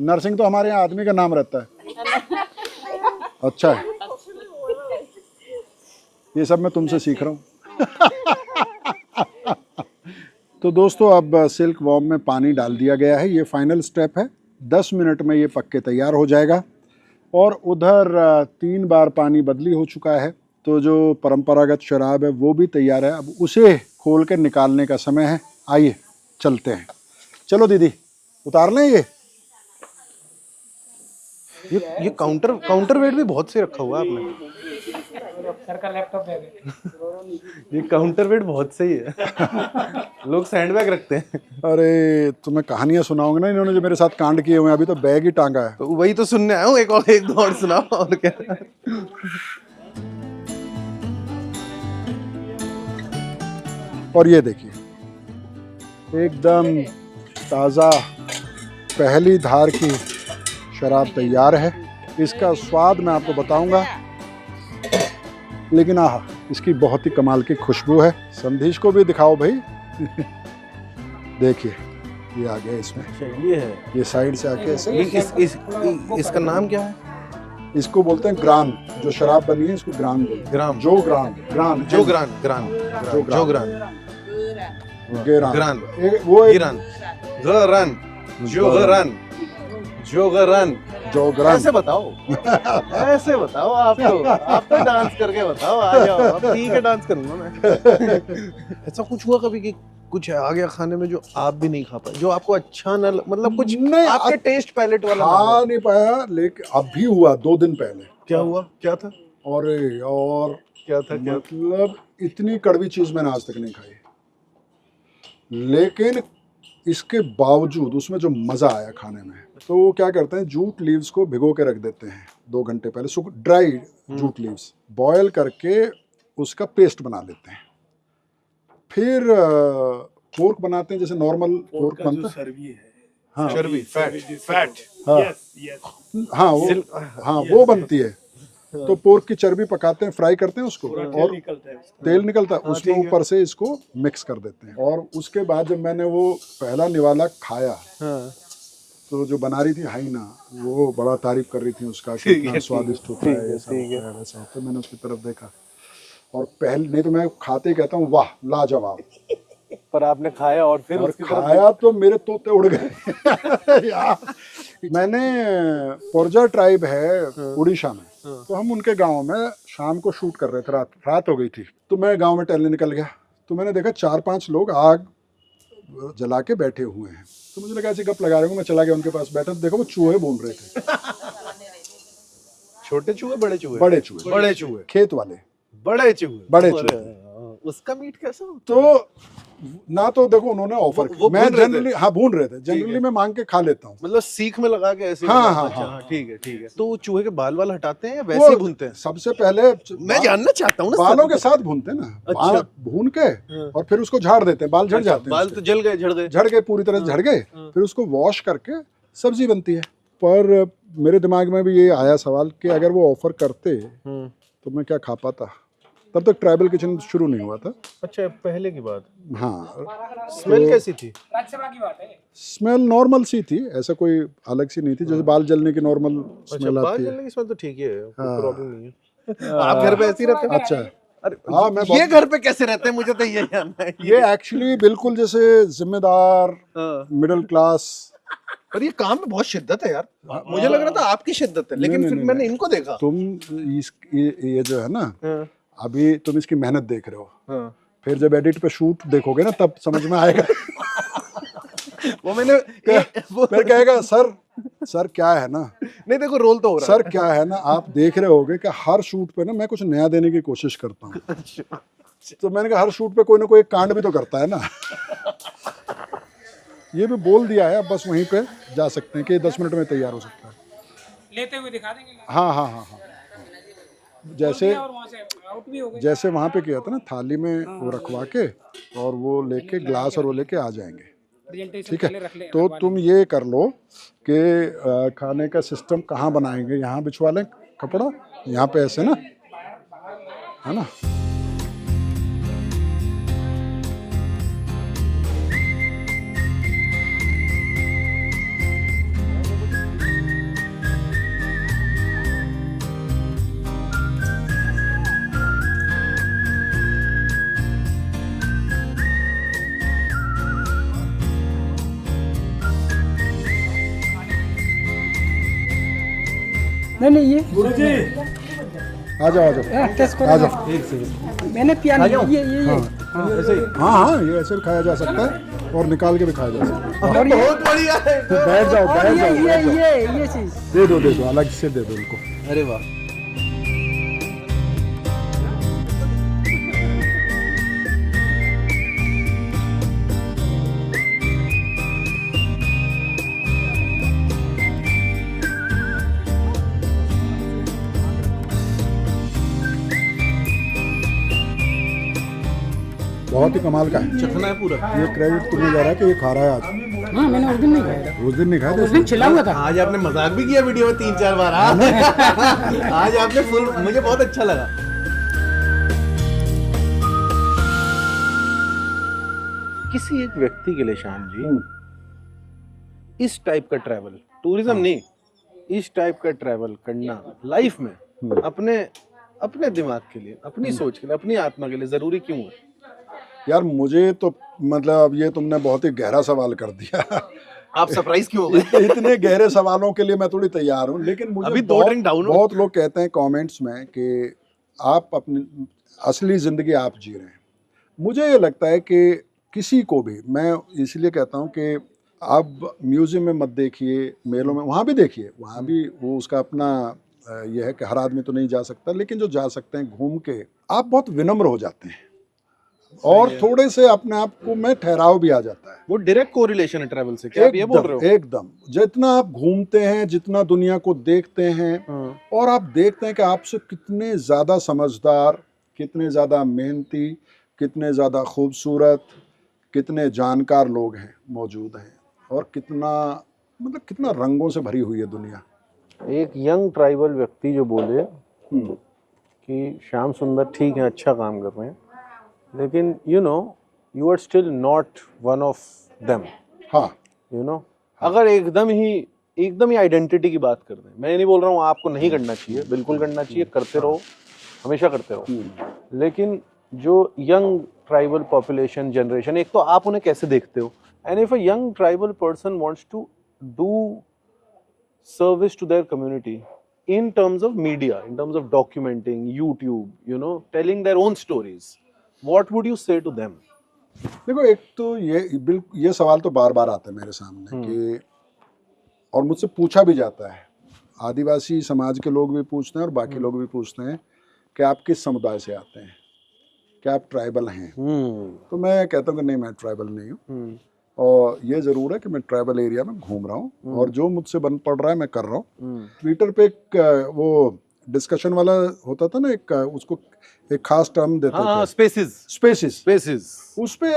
नरसिंह तो हमारे यहाँ आदमी का नाम रहता है। अच्छा है, ये सब मैं तुमसे सीख रहा हूँ। तो दोस्तों, अब सिल्क वॉर्म में पानी डाल दिया गया है, ये फाइनल स्टेप है। 10 मिनट में ये पक के तैयार हो जाएगा। और उधर 3 बार पानी बदली हो चुका है, तो जो परंपरागत शराब है वो भी तैयार है। अब उसे खोल कर निकालने का समय है। आइए चलते हैं। चलो दीदी, उतार लें ये काउंटर वेट भी बहुत से रखा हुआ है आपने। सर का लैपटॉप दे दे। ये काउंटर वेट बहुत सही है। लोग सैंडबैग रखते हैं। अरे तुम्हें कहानियां सुनाऊंगा ना, इन्होंने जो मेरे साथ कांड किए हुए हैं, अभी तो बैग ही टांगा है। तो वही तो सुनने आया हूँ, एक दो और सुनाओ। और क्या? और ये देखिए, एकदम ताज़ा पहली धार की शराब तैयार है। इसका स्वाद मैं आपको बताऊंगा, लेकिन आहा, इसकी बहुत ही कमाल की खुशबू है। संधीश को भी दिखाओ भाई। देखिए, ये आ गया इसमें। ये है, ये साइड से आके ऐसे। इसका नाम क्या है? इसको बोलते हैं ग्रान। जो शराब बनी है इसको ग्रान बोलते हैं। ग्राम, जो ग्रान, ग्रान, जो ग्रान, ग्रान, जो ग्रान, ग्रान, वो गिरान, गरन, जो गरन, जो गरन, जो ग्रान। ऐसे बताओ, ऐसे बताओ। आप तो डांस करके बताओ। आ जाओ, अब ठीक है, डांस करूंगा मैं। ऐसा कुछ हुआ कभी कि कुछ आ गया खाने में जो आप भी नहीं खा पाए, जो आपको अच्छा न मतलब कुछ नहीं, आपके टेस्ट पैलेट वाला खा नहीं पाया, लेकिन अभी हुआ 2 दिन पहले। क्या हुआ? क्या था? और क्या था? मतलब इतनी कड़वी चीज मैंने आज तक नहीं खाई, लेकिन इसके बावजूद उसमें जो मज़ा आया खाने में, तो वो क्या करते हैं, जूट लीव्स को भिगो के रख देते हैं 2 घंटे पहले, ड्राई जूट लीव्स बॉयल करके उसका पेस्ट बना लेते हैं। फिर पोर्क बनाते हैं जैसे नॉर्मल पोर्क बनता है। सर्वी है, हाँ चर्बी, फैट। हाँ यस यस हाँ वो बनती है। तो पोर्क की चर्बी पकाते हैं, फ्राई करते हैं उसको, और निकलता है उसका। तेल निकलता है उसमें, ऊपर से इसको मिक्स कर देते हैं। और उसके बाद जब मैंने वो पहला निवाला खाया, तो जो बना रही थी हाइना, वो बड़ा तारीफ कर रही थी उसका, कितना स्वादिष्ट होता है, ऐसा होता है, वैसा होता है। मैंने उसकी तरफ देखा, और पहले नहीं तो मैं खाते ही कहता हूँ वाह लाजवाब, पर आपने खाया और फिर और खाया तो मेरे तोते उड़ गए यार। मैंने पोरजा ट्राइब है उड़ीसा में, तो हम उनके गांव में शाम को शूट कर रहे थे, रात हो गई थी, तो मैं गांव में टहलने निकल गया, तो मैंने देखा 4-5 लोग आग जला के बैठे हुए हैं। तो मुझे लगा ऐसे गप लगा रहे होंगे, मैं चला गया उनके पास, बैठा तो देखो वो चूहे भून रहे थे। छोटे चूहे, बड़े चूहे? बड़े चूहे, बड़े चूहे, खेत वाले बड़े चूहे, बड़े चूहे। उसका मीट कैसा? तो ना तो देखो उन्होंने ऑफर, वो मैं भून रहे थे? जनरली हाँ भून रहे थे, जनरली मैं मांग के खा लेता हूँ। मतलब सीख में लगा के ऐसे? हाँ, हाँ, अच्छा, हाँ। ठीक है ठीक है। तो वो चूहे के बाल वाल हटाते हैं या वैसे ही भूनते हैं? सबसे पहले मैं जानना चाहता हूँ ना। बालों के साथ भूनते हैं ना, बाल भून के और फिर उसको झाड़ देते हैं, बाल झड़ जाते हैं, बाल तो जल गए, झड़ गए? झड़ गए, पूरी तरह से झड़ गए, फिर उसको वॉश करके सब्जी बनती है। पर मेरे दिमाग में भी ये आया सवाल कि अगर वो ऑफर करते तो मैं क्या खा पाता। तब तक ट्राइबल किचन शुरू नहीं हुआ था। अच्छा, पहले की बात। हाँ, स्मेल कैसी थी? राज्यसभा की बात है। स्मेल नॉर्मल सी थी, ऐसा कोई अलग सी नहीं थी, जैसे बाल जलने की नॉर्मल अच्छा, स्मेल बाल आती है। जलने की स्मेल तो ठीक है, हाँ। प्रॉब्लम नहीं है। आप घर पे ऐसे ही रहते हैं? अच्छा, अरे हाँ, मैं ये घर पे कैसे रहते हैं, मुझे तो ये जानना है। ये एक्चुअली बिल्कुल जैसे जिम्मेदार मिडिल क्लास। पर ये काम में बहुत शिद्दत है यार, मुझे लग रहा था आपकी शिद्दत है, लेकिन नहीं, फिर नहीं, मैंने नहीं। इनको देखा। तुम ये जो है ना, अभी तुम इसकी मेहनत देख रहे हो, फिर जब एडिट पे शूट देखोगे ना तब समझ में आएगा। वो मैंने फिर कहेगा सर क्या है ना, नहीं देखो रोल तो हो रहा सर क्या है ना, आप देख रहे होगे कि हर शूट पे ना मैं कुछ नया देने की कोशिश करता हूँ। तो मैंने कहा हर शूट पे कोई ना कोई कांड भी तो करता है ना। ये भी बोल दिया है, अब बस वहीं पे जा सकते हैं कि 10 मिनट में तैयार हो सकता है। लेते हुए दिखा देंगे। हाँ हाँ हाँ हाँ, जैसे और वहाँ से आउट भी हो गए। जैसे वहाँ पे किया था ना, थाली में वो रखवा के और वो लेके ग्लास और वो लेके आ जाएंगे, प्रेजेंटेशन ठीक पहले है। रख ले। तो तुम ये कर लो कि खाने का सिस्टम कहाँ बनाएंगे, यहाँ बिछवा लें कपड़ा, यहाँ पे ऐसे ना, है ना। नहीं ये गुरुजी आ जाओ टेस्ट आ करो। जाओ। मैंने पिया नहीं ये हाँ हाँ, ये ऐसे भी खाया जा सकता है और निकाल के भी खाया जा सकता है। बहुत बढ़िया है। बैठ जाओ बैठ जाओ बैठ जाओ। ये चीज दे दो अलग से दे दो इनको। अरे वाह, बहुत ही कमाल का है। चखना है पूरा। ये क्रेडिट तुम्हें जा रहा है कि ये खा रहा है आज। हाँ मैंने उस दिन नहीं खाया था, उस दिन नहीं खाया था उस दिन छिला हुआ था। आज आपने मजाक भी किया वीडियो में 3-4 बार। आज आपने फुल, मुझे बहुत अच्छा लगा। किसी एक व्यक्ति के लिए श्याम जी इस टाइप का ट्रैवल, टूरिज्म नहीं, इस टाइप का ट्रैवल करना लाइफ में अपने अपने दिमाग के लिए, अपनी सोच के लिए, अपनी आत्मा के लिए जरूरी क्यों है? यार मुझे तो मतलब ये तुमने बहुत ही गहरा सवाल कर दिया। आप सरप्राइज क्यों हो गए? इतने गहरे सवालों के लिए मैं थोड़ी तैयार हूँ, लेकिन मुझे अभी 2 ड्रिंक डाउन हो। बहुत लोग कहते हैं कमेंट्स में कि आप अपनी असली ज़िंदगी आप जी रहे हैं। मुझे ये लगता है कि किसी को भी, मैं इसलिए कहता हूँ कि आप म्यूज़ियम में मत देखिए, मेलों में, वहाँ भी देखिए, वहाँ भी वो उसका अपना यह है कि हर आदमी तो नहीं जा सकता, लेकिन जो जा सकते हैं घूम के आप बहुत विनम्र हो जाते हैं। और थोड़े से अपने आप को में ठहराव भी आ जाता है। वो डायरेक्ट कोरिलेशन है ट्रैवल से, क्या आप ये बोल रहे हो? एकदम जितना आप घूमते हैं, जितना दुनिया को देखते हैं और आप देखते हैं कि आपसे कितने ज्यादा समझदार, कितने ज्यादा मेहनती, कितने ज्यादा खूबसूरत, कितने जानकार लोग हैं मौजूद हैं, और कितना मतलब कितना रंगों से भरी हुई है दुनिया। एक यंग ट्राइबल व्यक्ति जो बोले कि श्याम सुंदर ठीक है, अच्छा काम कर रहे हैं, लेकिन you are still not one of them. हाँ, अगर एकदम ही आइडेंटिटी की बात कर दें, मैं नहीं बोल रहा हूँ आपको नहीं करना चाहिए, बिल्कुल करना चाहिए, करते रहो, हमेशा करते रहो, लेकिन जो यंग ट्राइबल पॉपुलेशन जनरेशन, एक तो आप उन्हें कैसे देखते हो, and if a young tribal person wants to do service to their community in terms of media, in terms of documenting, YouTube, telling their own stories, what would you say to them? देखो, एक तो ये सवाल तो बार बार आता है मेरे सामने कि, और मुझसे पूछा भी जाता है, आदिवासी समाज के लोग भी पूछते हैं और बाकी लोग भी पूछते हैं कि आप किस समुदाय से आते हैं, क्या आप ट्राइबल हैं? तो मैं कहता हूँ कि नहीं, मैं ट्राइबल नहीं हूँ, और ये जरूर है कि मैं ट्राइबल एरिया में घूम रहा हूँ और जो मुझसे बन पड़ रहा है मैं कर रहा हूँ। ट्विटर पे एक वो डिस्कशन वाला होता था ना, उसको एक खास टर्म देते थे, स्पेसिस। उस पे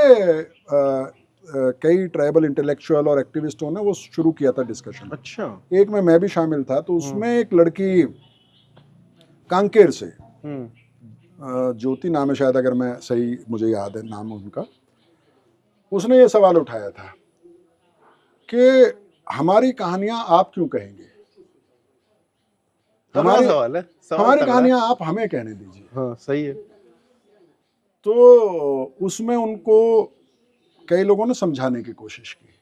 कई ट्राइबल इंटेलेक्चुअल और एक्टिविस्टों ने वो शुरू किया था डिस्कशन। अच्छा। एक में मैं भी शामिल था, तो उसमें एक लड़की कांकेर से, ज्योति नाम है शायद, अगर मैं सही, मुझे याद है नाम उनका, उसने ये सवाल उठाया था कि हमारी कहानियां आप क्यों कहेंगे, हमारी कहानियां आप हमें कहने दीजिए। हाँ, सही है। तो उसमें उनको कई लोगों ने समझाने की कोशिश की,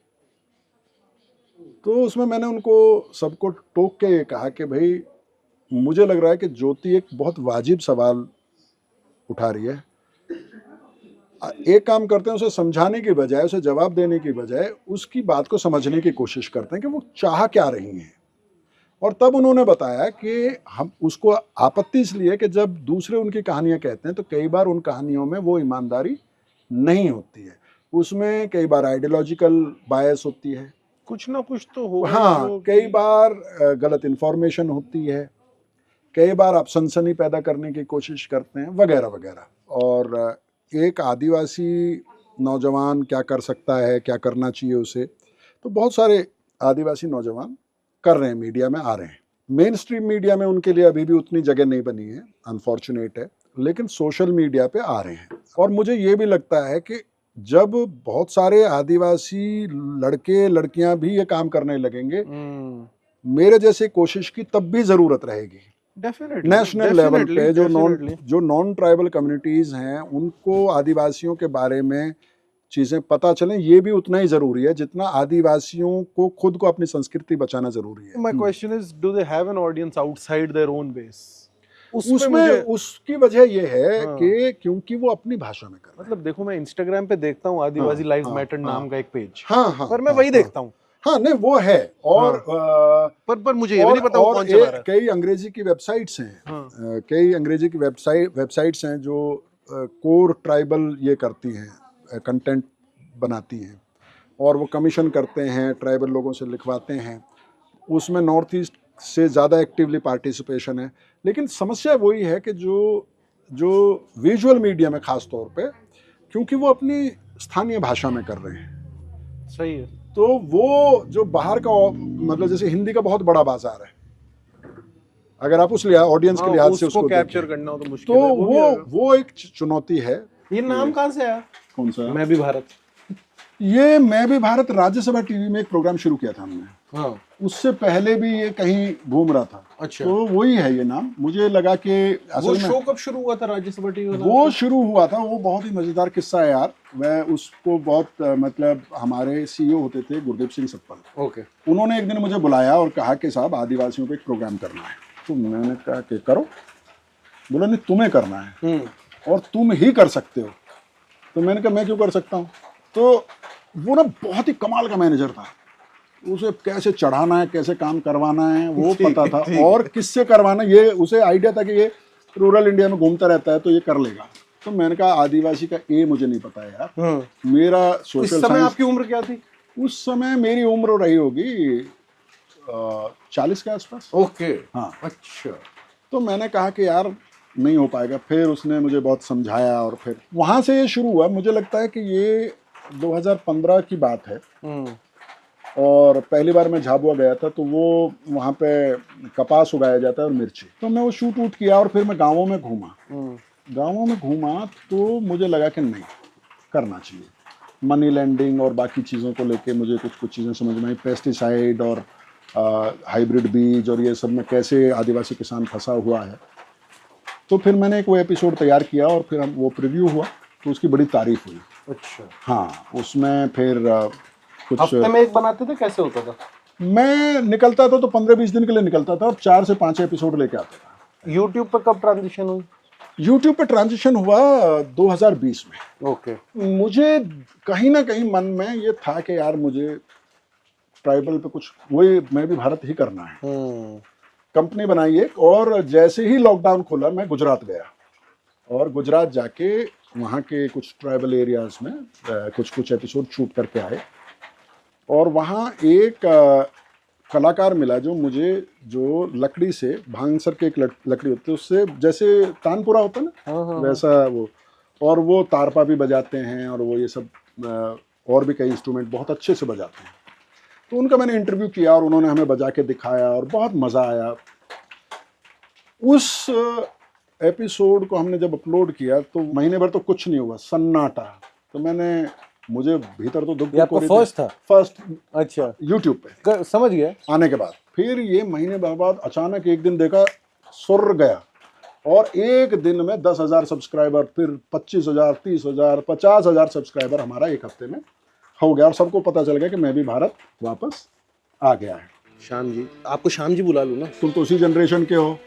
तो उसमें मैंने उनको सबको टोक के ये कहा कि भाई, मुझे लग रहा है कि ज्योति एक बहुत वाजिब सवाल उठा रही है, एक काम करते हैं, उसे समझाने की बजाय, उसे जवाब देने की बजाय उसकी बात को समझने की कोशिश करते हैं कि वो चाह क्या रही हैं। और तब उन्होंने बताया कि हम उसको आपत्ति इसलिए कि जब दूसरे उनकी कहानियां कहते हैं तो कई बार उन कहानियों में वो ईमानदारी नहीं होती है, उसमें कई बार आइडियोलॉजिकल बायस होती है, कुछ ना कुछ तो होगा। हाँ, कई बार गलत इन्फॉर्मेशन होती है, कई बार आप सनसनी पैदा करने की कोशिश करते हैं, वगैरह वगैरह। और एक आदिवासी नौजवान क्या कर सकता है, क्या करना चाहिए उसे, तो बहुत सारे आदिवासी नौजवान कर रहे हैं, मीडिया में आ रहे हैं। मेन स्ट्रीम मीडिया में उनके लिए अभी भी उतनी जगह नहीं बनी है, अनफॉर्चुनेट है, लेकिन सोशल मीडिया पे आ रहे हैं। और मुझे ये भी लगता है कि जब बहुत सारे आदिवासी लड़के लड़कियां भी ये काम करने लगेंगे, मेरे जैसे कोशिश की तब भी ज़रूरत रहेगी। नेशनल लेवल पे जो नॉन ट्राइबल कम्युनिटीज़ हैं, उनको आदिवासियों के बारे में चीज़ें पता चलें, ये भी उतना ही ज़रूरी है जितना आदिवासियों को खुद को अपनी संस्कृति बचाना ज़रूरी है। My question is, do they have an audience outside their own base? उसमें उसकी वजह ये है कि क्योंकि वो अपनी भाषा में कर रहे हैं। मतलब देखो, मैं इंस्टाग्राम पे देखता हूँ आदिवासी लाइव्स मैटर नाम का एक पेज, पर मैं वही देखता हूँ। हाँ, नहीं वो है, और पर मुझे ये भी नहीं पता वो कौन चला रहा है। कई अंग्रेजी की वेबसाइट्स हैं, कई अंग्रेजी की वेबसाइट्स हैं जो कोर ट्राइबल ये करती हैं, कंटेंट बनाती हैं, और वो कमीशन करते हैं, ट्राइबल लोगों से लिखवाते हैं, उसमें नॉर्थ ईस्ट से ज़्यादा एक्टिवली पार्टिसिपेशन है। लेकिन समस्या वही है कि जो विजुअल मीडिया में ख़ास तौर पे, क्योंकि वो अपनी स्थानीय भाषा में कर रहे हैं। सही है। तो वो जो बाहर का, मतलब जैसे हिंदी का बहुत बड़ा बाजार है, अगर आप उस ऑडियंस के लिहाज से उसको कैप्चर करना हो तो मुश्किल है। वो एक चुनौती है। ये नाम कहाँ से आया? कौन सा? मैं भी भारत। ये मैं भी भारत राज्यसभा टीवी में एक प्रोग्राम शुरू किया था हमने। हाँ। उससे पहले भी ये कहीं घूम रहा था। अच्छा। तो वही है ये नाम। मुझे लगा कि वो शो कब शुरू हुआ था राज्यसभा टीवी? वो शुरू हुआ था, वो बहुत ही मजेदार किस्सा है यार। मैं उसको बहुत मतलब हमारे सीईओ होते थे गुरदीप सिंह सप्पल। ओके। उन्होंने एक दिन मुझे बुलाया और कहा कि साहब आदिवासियों पे एक प्रोग्राम करना है। तो मैंने कहा कि करो। बोला नहीं, तुम्हें करना है और तुम ही कर सकते हो। तो मैंने कहा मैं क्यों कर सकता हूँ। तो वो ना बहुत ही कमाल का मैनेजर था, उसे कैसे चढ़ाना है, कैसे काम करवाना है वो पता था, और किससे करवाना ये उसे आइडिया था कि ये रूरल इंडिया में घूमता रहता है तो ये कर लेगा। तो मैंने कहा आदिवासी का ए मुझे नहीं पता है यार, हाँ। मेरा इस सोशल समय साइंस। आपकी उम्र क्या थी? उस समय मेरी उम्र रही होगी 40 के आसपास। ओके। हाँ। अच्छा। तो मैंने कहा कि यार नहीं हो पाएगा। फिर उसने मुझे बहुत समझाया और फिर वहाँ से ये शुरू हुआ। मुझे लगता है कि ये 2015 की बात है और पहली बार मैं झाबुआ गया था, तो वो वहाँ पे कपास उगाया जाता है और मिर्ची, तो मैं वो शूट वूट किया और फिर मैं गाँवों में घूमा तो मुझे लगा कि नहीं करना चाहिए। मनी लैंडिंग और बाकी चीज़ों को लेके मुझे कुछ चीज़ें समझ में आई, पेस्टिसाइड और हाइब्रिड बीज और ये सब में कैसे आदिवासी किसान फंसा हुआ है। तो फिर मैंने एक वो एपिसोड तैयार किया और फिर हम वो प्रीव्यू हुआ तो उसकी बड़ी तारीफ हुई। अच्छा। हाँ, उसमें फिर कुछ हफ्ते में एक बनाते थे, कैसे होता था? मैं निकलता था तो 15-20 दिन के लिए निकलता था, अब 4 से 5 एपिसोड लेके आता था। यूट्यूब पर कब ट्रांजिशन हुई? यूट्यूब पे ट्रांजिशन हुआ 2020 में। ओके। मुझे कहीं ना कहीं मन में ये था कि यार मुझे ट्राइबल पे कुछ वही मैं भी भारत ही करना है। कंपनी बनाई एक, और जैसे ही लॉकडाउन खुला मैं गुजरात गया और गुजरात जाके वहाँ के कुछ ट्राइबल एरियाज में कुछ एपिसोड शूट करके आए। और वहाँ एक कलाकार मिला जो लकड़ी से, भांगसर के एक लकड़ी होती है उससे, जैसे तानपुरा होता है ना वैसा वो, और वो तारपा भी बजाते हैं और वो ये सब और भी कई इंस्ट्रूमेंट बहुत अच्छे से बजाते हैं। तो उनका मैंने इंटरव्यू किया और उन्होंने हमें बजा के दिखाया और बहुत मज़ा आया। उस एपिसोड को हमने जब अपलोड किया तो महीने भर तो कुछ नहीं हुआ, सन्नाटा। तो मुझे भीतर तो दुख आपका फर्स्ट था? फर्स्ट। अच्छा। यूट्यूब पे समझ गया। आने के बाद फिर ये महीने भर बाद अचानक एक दिन देखा सुर गया और एक दिन में 10,000 सब्सक्राइबर, फिर 25,000, 30,000, 50,000 सब्सक्राइबर हमारा एक हफ्ते में हो गया और सबको पता चल गया कि मैं भी भारत वापस आ गया है। श्याम जी, आपको श्याम जी बुला लूं ना? तुम तो उसी जनरेशन के हो।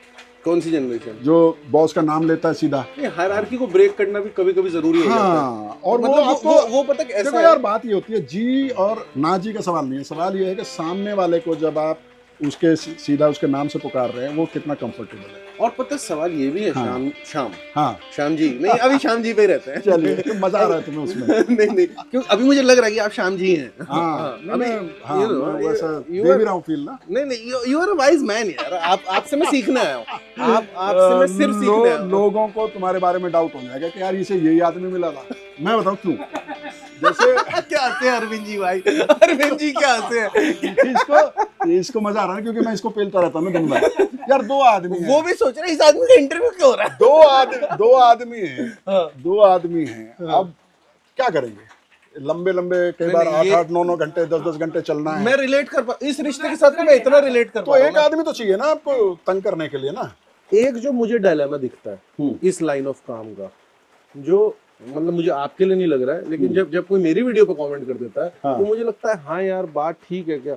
कौन सी जनरेशन? जो बॉस का नाम लेता है सीधा। हायरार्की को ब्रेक करना भी कभी-कभी जरूरी हो जाता है। हाँ, और मतलब वो पता है कैसा देखो है? यार, बात ये होती है जी और ना जी का सवाल नहीं है। सवाल ये है कि सामने वाले को जब आप उसके सीधा उसके नाम से पुकार रहे हैं वो कितना कंफर्टेबल है। और पता है सवाल ये भी है, हाँ। श्याम जी नहीं, अभी श्याम जी पे ही रहते हैं। चलिए, मजा आ रहा है तुम्हें उसमें। नहीं क्योंकि अभी मुझे लग रहा है कि आप श्याम जी हैं। मैं वैसा दे भी रहा हूँ फील ना। नहीं, you are a wise man यार। आपसे मैं सीखने आया हूँ। आपसे मैं सिर्फ सीखने आया हूँ। लोगों को तुम्हारे बारे में डाउट हो जाएगा कि यार इसे यही आदमी मिला था। मैं बताऊँ क्यों? जैसे क्या हंसे हैं अरविंद जी भाई, अरविंद जी क्या हंसे हैं? इसको मजा आ रहा है क्योंकि मैं इसको पेलता रहता हूँ दिन भर। यार दो आदमी हैं। वो भी सोच रहे हैं इस आदमी का इंटरव्यू क्यों हो रहा है। दो आदमी हैं। अब क्या करेंगे? लंबे कई बार 8-8, 9-9 घंटे, 10-10 घंटे चलना है। मैं रिलेट कर इस रिश्ते के साथ मैं इतना रिलेट कर तो एक आदमी तो चाहिए ना आपको तंग करने के लिए ना। एक जो मुझे डायलेमा दिखता है इस लाइन ऑफ काम का, जो मतलब मुझे आपके लिए नहीं लग रहा है, लेकिन जब कोई मेरी वीडियो पे कमेंट कर देता है तो मुझे लगता है हाँ यार बात ठीक है। क्या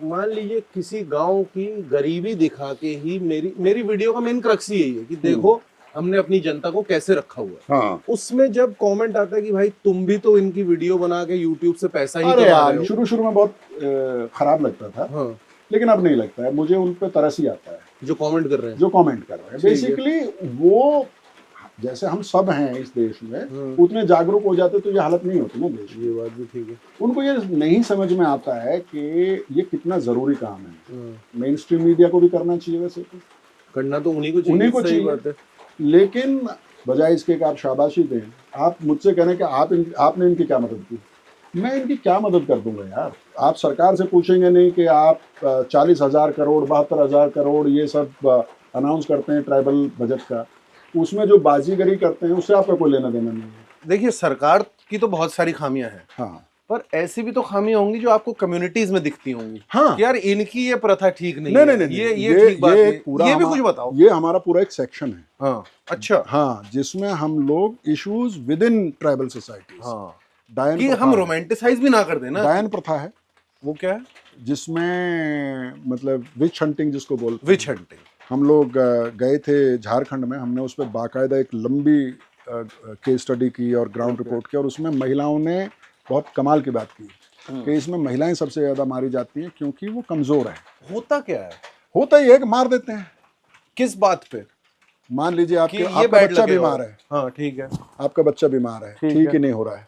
मान लीजिए किसी गांव की गरीबी दिखा के ही मेरी वीडियो का मेन क्रक्स यही है कि देखो हमने अपनी जनता को कैसे रखा हुआ है। उसमें जब कमेंट आता है कि भाई तुम भी तो इनकी वीडियो बना के यूट्यूब से पैसा ही कमा रहे हो। शुरू में बहुत खराब लगता था, लेकिन अब नहीं लगता है। मुझे उन पे तरस ही आता है जो कमेंट कर रहे हैं। बेसिकली वो जैसे हम सब हैं इस देश में, उतने जागरूक हो जाते तो ये हालत नहीं होती ना देश। ये बात भी ठीक है। उनको ये नहीं समझ में आता है कि ये कितना जरूरी काम है। मेन स्ट्रीम मीडिया को भी करना चाहिए, वैसे तो करना तो उन्हीं को चाहिए। बात है। लेकिन बजाय इसके कि आप शाबाशी दें, आप मुझसे कहने कि आपने इनकी क्या मदद की। मैं इनकी क्या मदद कर दूंगा यार? आप सरकार से पूछेंगे नहीं कि आप 40,000 करोड़ 72,000 करोड़ ये सब अनाउंस करते हैं ट्राइबल बजट का, उसमें जो बाजीगरी करते हैं उससे आपका कोई लेना देना नहीं है। देखिए, सरकार की तो बहुत सारी खामियां हैं। हाँ, पर ऐसी भी तो खामियां होंगी जो आपको कम्युनिटीज में दिखती होंगी। हाँ, कि यार इनकी ये प्रथा ठीक नहीं है। नहीं, ये ठीक बात नहीं। ये भी कुछ बताओ। ये हमारा पूरा एक सेक्शन है। हाँ, अच्छा। हाँ, जिसमें हम लोग issues with in tribal societies, कि हम रोमांटिसाइज भी ना कर देना। डायन प्रथा है। वो क्या है? जिसमें मतलब विच हंटिंग जिसको बोलते हैं। विच हंटिंग। हम लोग गए थे झारखंड में, हमने उस पर बाकायदा एक लंबी केस स्टडी की और ग्राउंड रिपोर्ट की, और उसमें महिलाओं ने बहुत कमाल की बात की कि इसमें महिलाएं सबसे ज़्यादा मारी जाती हैं क्योंकि वो कमज़ोर है। होता क्या है? होता ही है कि मार देते हैं। किस बात पे? मान लीजिए कि आपके ये आपका बैड बच्चा लगे बीमार हो। है, हाँ ठीक है। आपका बच्चा बीमार है, ठीक ठीक है। ही नहीं हो रहा है,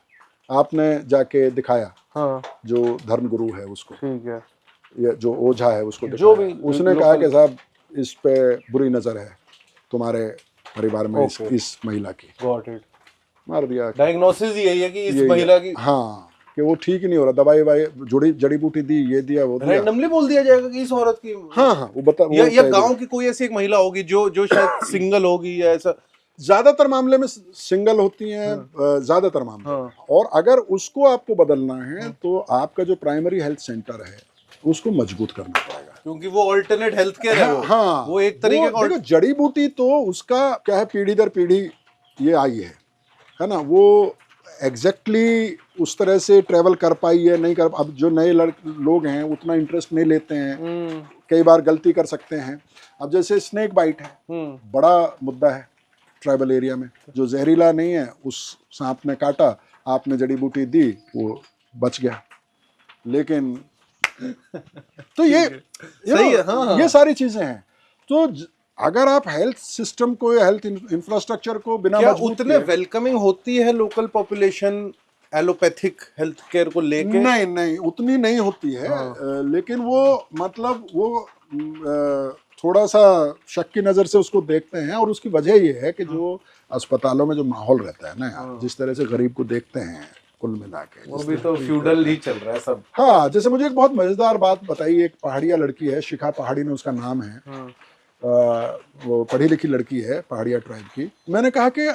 आपने जाके दिखाया हाँ जो धर्मगुरु है उसको, ठीक है। या जो ओझा है उसको जो दिखाया, भी उसने लोकल- कहा कि साहब इस पे बुरी नजर है तुम्हारे परिवार में, ओके। इस महिला की, गॉट इट। मार दिया। डायग्नोसिस यही है कि इस यही है। महिला की हाँ, कि वो ठीक ही नहीं हो रहा, दवाई वाई जड़ी बूटी दी, ये दिया वो दिया। रैंडमली बोल दिया जाएगा कि इस औरत की। हाँ हाँ, वो बता, या वो कह गांव दिया। की कोई ऐसी एक महिला होगी जो शायद सिंगल होगी या ऐसा। ज्यादातर मामले में सिंगल होती हैं, ज्यादातर मामले में। हाँ। और अगर उसको आपको बदलना है तो आपका जो प्राइमरी हेल्थ सेंटर है उसको मजबूत करना पड़ेगा, क्योंकि वो अल्टरनेट हेल्थ केयर है वो। हाँ, वो एक तरीके का देखो जड़ी बूटी तो उसका क्या है, पीढ़ी दर पीढ़ी ये आई है ना, वो एग्जैक्टली उस तरह से ट्रेवल कर पाई है नहीं कर। अब जो नए लोग हैं उतना इंटरेस्ट नहीं लेते हैं, कई बार गलती कर सकते हैं। अब जैसे स्नेक बाइट है, बड़ा मुद्दा है ट्राइबल एरिया में, जो जहरीला नहीं है, उस सांप ने काटा, आपने जड़ी बूटी दी, वो बच गया। लेकिन तो ये सही है, हाँ। ये सारी चीजें हैं। तो अगर आप हेल्थ सिस्टम को या हेल्थ इंफ्रास्ट्रक्चर को बिना क्या मजबूत उतने किए- वेलकमिंग होती है local population allopathic health care को लेके? नहीं नहीं, उतनी नहीं होती है। हाँ। लेकिन वो मतलब वो थोड़ा सा शक की नज़र से उसको देखते हैं, और उसकी वजह ये है कि जो अस्पतालों में जो माहौल रहता है ना यार, जिस तरह से गरीब को देखते हैं कुल मिला के, वो भी तो फ्यूडल ही चल रहा है सब। हाँ। जैसे मुझे एक बहुत मजेदार बात बताई, एक पहाड़िया लड़की है, शिखा पहाड़ी ने उसका नाम है, वो पढ़ी लिखी लड़की है, पहाड़िया ट्राइब की। मैंने कहा कि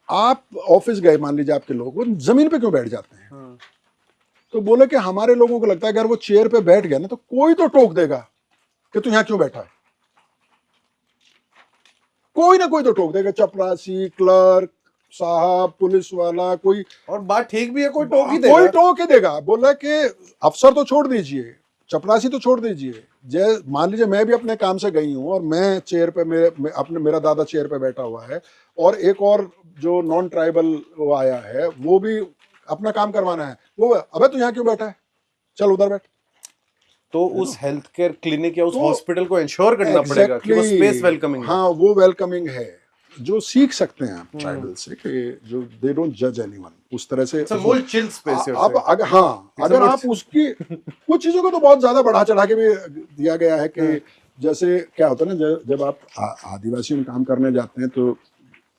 आप ऑफिस गए, मान लीजिए आपके लोग, वो जमीन पे क्यों बैठ जाते हैं? तो बोले कि हमारे लोगों को लगता है अगर वो चेयर पे बैठ गया ना तो कोई तो टोक देगा कि तू यहाँ क्यों बैठा है, कोई ना कोई तो टोक देगा, चपरासी, क्लर्क साहब, पुलिस वाला, कोई। और बात ठीक भी है, कोई टोक ही देगा। कोई टोक ही देगा। बोला कि अफसर तो छोड़ दीजिए, चपरासी तो छोड़ दीजिए, मान लीजिए मैं भी अपने काम से गई हूँ और मैं चेयर पे, मेरा दादा चेयर पे बैठा हुआ है, और एक और जो नॉन ट्राइबल वो आया है, वो भी अपना काम करवाना है, वो अबे तू यहाँ क्यों बैठा है, चल उधर बैठ। तो उस हेल्थ केयर क्लिनिक या उस तो हॉस्पिटल को इंश्योर करना पड़ेगा कि वो स्पेस वेलकमिंग है। हाँ, वो वेलकमिंग है, जो सीख सकते हैं आप ट्राइबल से, कि जो दे डोंट जज एनीवन, उस तरह से। मोर चिल स्पेस। अब अगर हाँ, अगर आप उसकी कुछ चीजों को तो बहुत ज्यादा बढ़ा चढ़ा के भी दिया गया है कि जैसे क्या होता है ना, जब आप आदिवासी में काम करने जाते हैं तो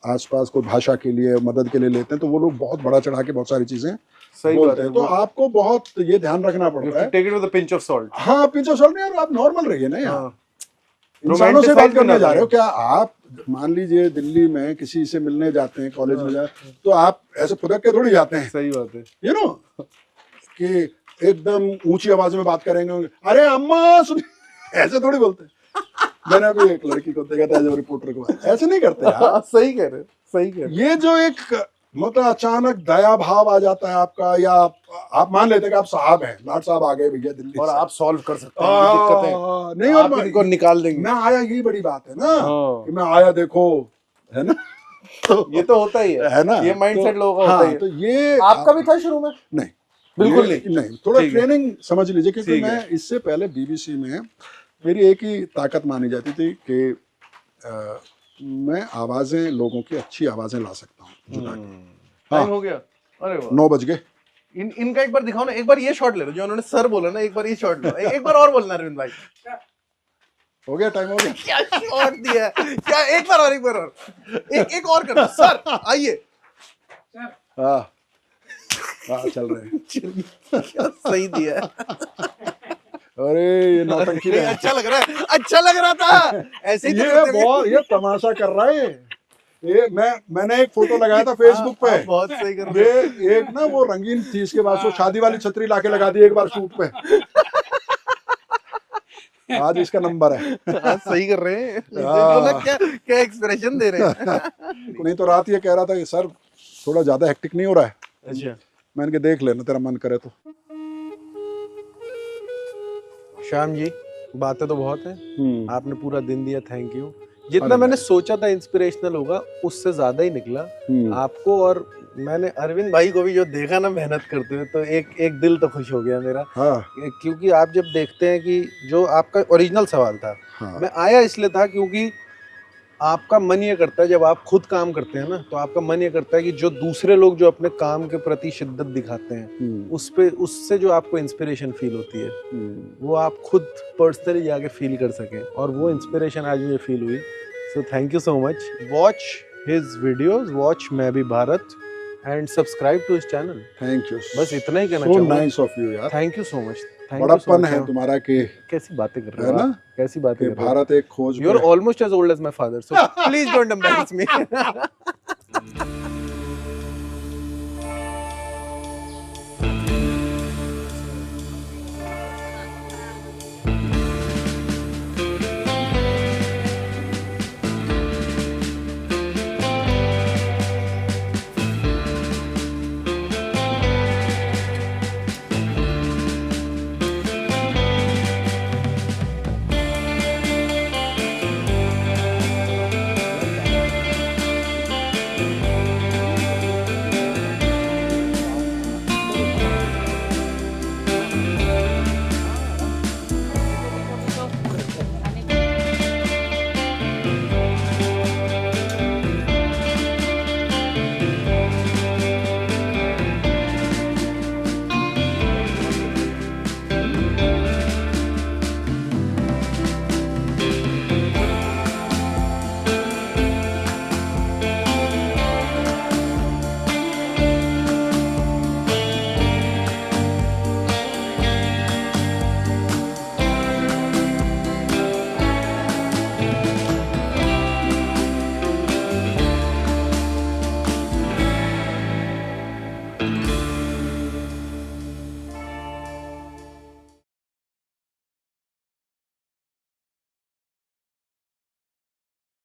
आसपास को भाषा के लिए मदद के लिए लेते हैं, तो वो लोग बहुत बढ़ा चढ़ा के बहुत सारी चीजें सही बोलते बात है। हैं। तो आपको बहुत ये ध्यान रखना पड़ता है। Take it with a pinch of salt. हाँ, पिंच ऑफ सॉल्ट नहीं, और आप नॉर्मल रहिए ना यार, हाँ। इंसानों से बात Romanticize भी करने ना जा रहे हो। करें। क्या आप मान लीजिए दिल्ली में किसी से मिलने जाते हैं, कॉलेज में जाते, तो आप ऐसे फुदक के थोड़ी जाते हैं, सही बात है। यू नो, कि एकदम ऊंची आवाज में बात करेंगे, अरे अम्मा सुन, ऐसे थोड़ी बोलते हैं। मैंने अभी एक लड़की को देखा था जब रिपोर्टर को, ऐसे नहीं करते यार। सही कह रहे, सही कह रहे। ये जो एक मतलब अचानक दया भाव आ जाता है आपका, या आप मान लेते हैं कि आप साहब हैं, लाट साहब आ गए भैया दिल्ली और से। आप सॉल्व कर सकते हैं दिक्कतें, नहीं, आप और इनको निकाल देंगे। मैं आया, यही बड़ी बात है ना, हाँ। कि मैं आया, देखो, है ना। तो ये तो होता ही है ना, ये माइंडसेट तो, लोगों का होता ही है। तो ये आपका भी था शुरू में? नहीं, बिल्कुल ये नहीं, थोड़ा ठीक है। ट्रेनिंग समझ लीजिए, क्योंकि ठीक मैं है। इससे पहले बीबीसी में मेरी एक ही ताकत मानी जाती थी कि मैं आवाजें, लोगों की अच्छी आवाजें ला सकता हूँ जुटा के। टाइम हो गया। अरे वाह, 9 बज गए। इनका एक बार दिखाओ ना, एक बार ये शॉट ले लो जो उन्होंने सर बोला ना, एक बार ये शॉट लो, एक बार और बोलना अरविंद भाई। हो गया, टाइम हो गया। क्या शॉट दिया है, क्या, एक बार और, एक और कर दो सर, आइए। हाँ हाँ, चल रहे हैं। क्या सही दिया है। अरे ये नौटंकी नहीं, है। अच्छा लग रहा है, अच्छा लग रहा था ऐसे ही। ये बहुत, ये तमाशा कर रहा है ये। मैंने एक फोटो लगाया था फेसबुक पे, आप बहुत सही कर रहे हैं। ये एक ना वो रंगीन थी, इसके बाद वो शादी वाली छतरी लाके लगा दी एक बार शूट पे। आज इसका नंबर है। आप सही कर रहे हैं। बोला क्या क्या एक्सप्रेशन दे रहे हैं। नहीं तो रात ये कह रहा था कि सर थोड़ा ज्यादा हेक्टिक नहीं हो रहा है? अच्छा, मैंने कहा देख लेना, तेरा मन करे तो। श्याम जी, बातें तो बहुत हैं, आपने पूरा दिन दिया, थैंक यू। जितना मैंने सोचा था इंस्पिरेशनल होगा, उससे ज्यादा ही निकला आपको। और मैंने अरविंद भाई को भी जो देखा ना मेहनत करते हुए, तो एक दिल तो खुश हो गया मेरा। हाँ, क्योंकि आप जब देखते हैं कि जो आपका ओरिजिनल सवाल था, हाँ। मैं आया इसलिए था क्योंकि आपका मन ये करता है जब आप खुद काम करते हैं ना, तो आपका मन ये करता है कि जो दूसरे लोग जो अपने काम के प्रति शिद्दत दिखाते हैं उससे जो आपको इंस्पिरेशन फील होती है वो आप खुद पर्सनली जाके फील कर सकें, और वो इंस्पिरेशन आज मुझे फील हुई। So thank you so much. Watch his videos, watch Main Bhi Bharat, and subscribe to his channel. Thank you, बस इतना ही कहना सो चाहूंगा। नाइस ऑफ यू यार, थैंक यू सो मच। बड़प्पन है तुम्हारा कि कैसी बातें कर रहे है हो ना, आप? कैसी बातें कि कर रहे हो? भारत एक खोज You're almost as old as my father, so please don't embarrass me.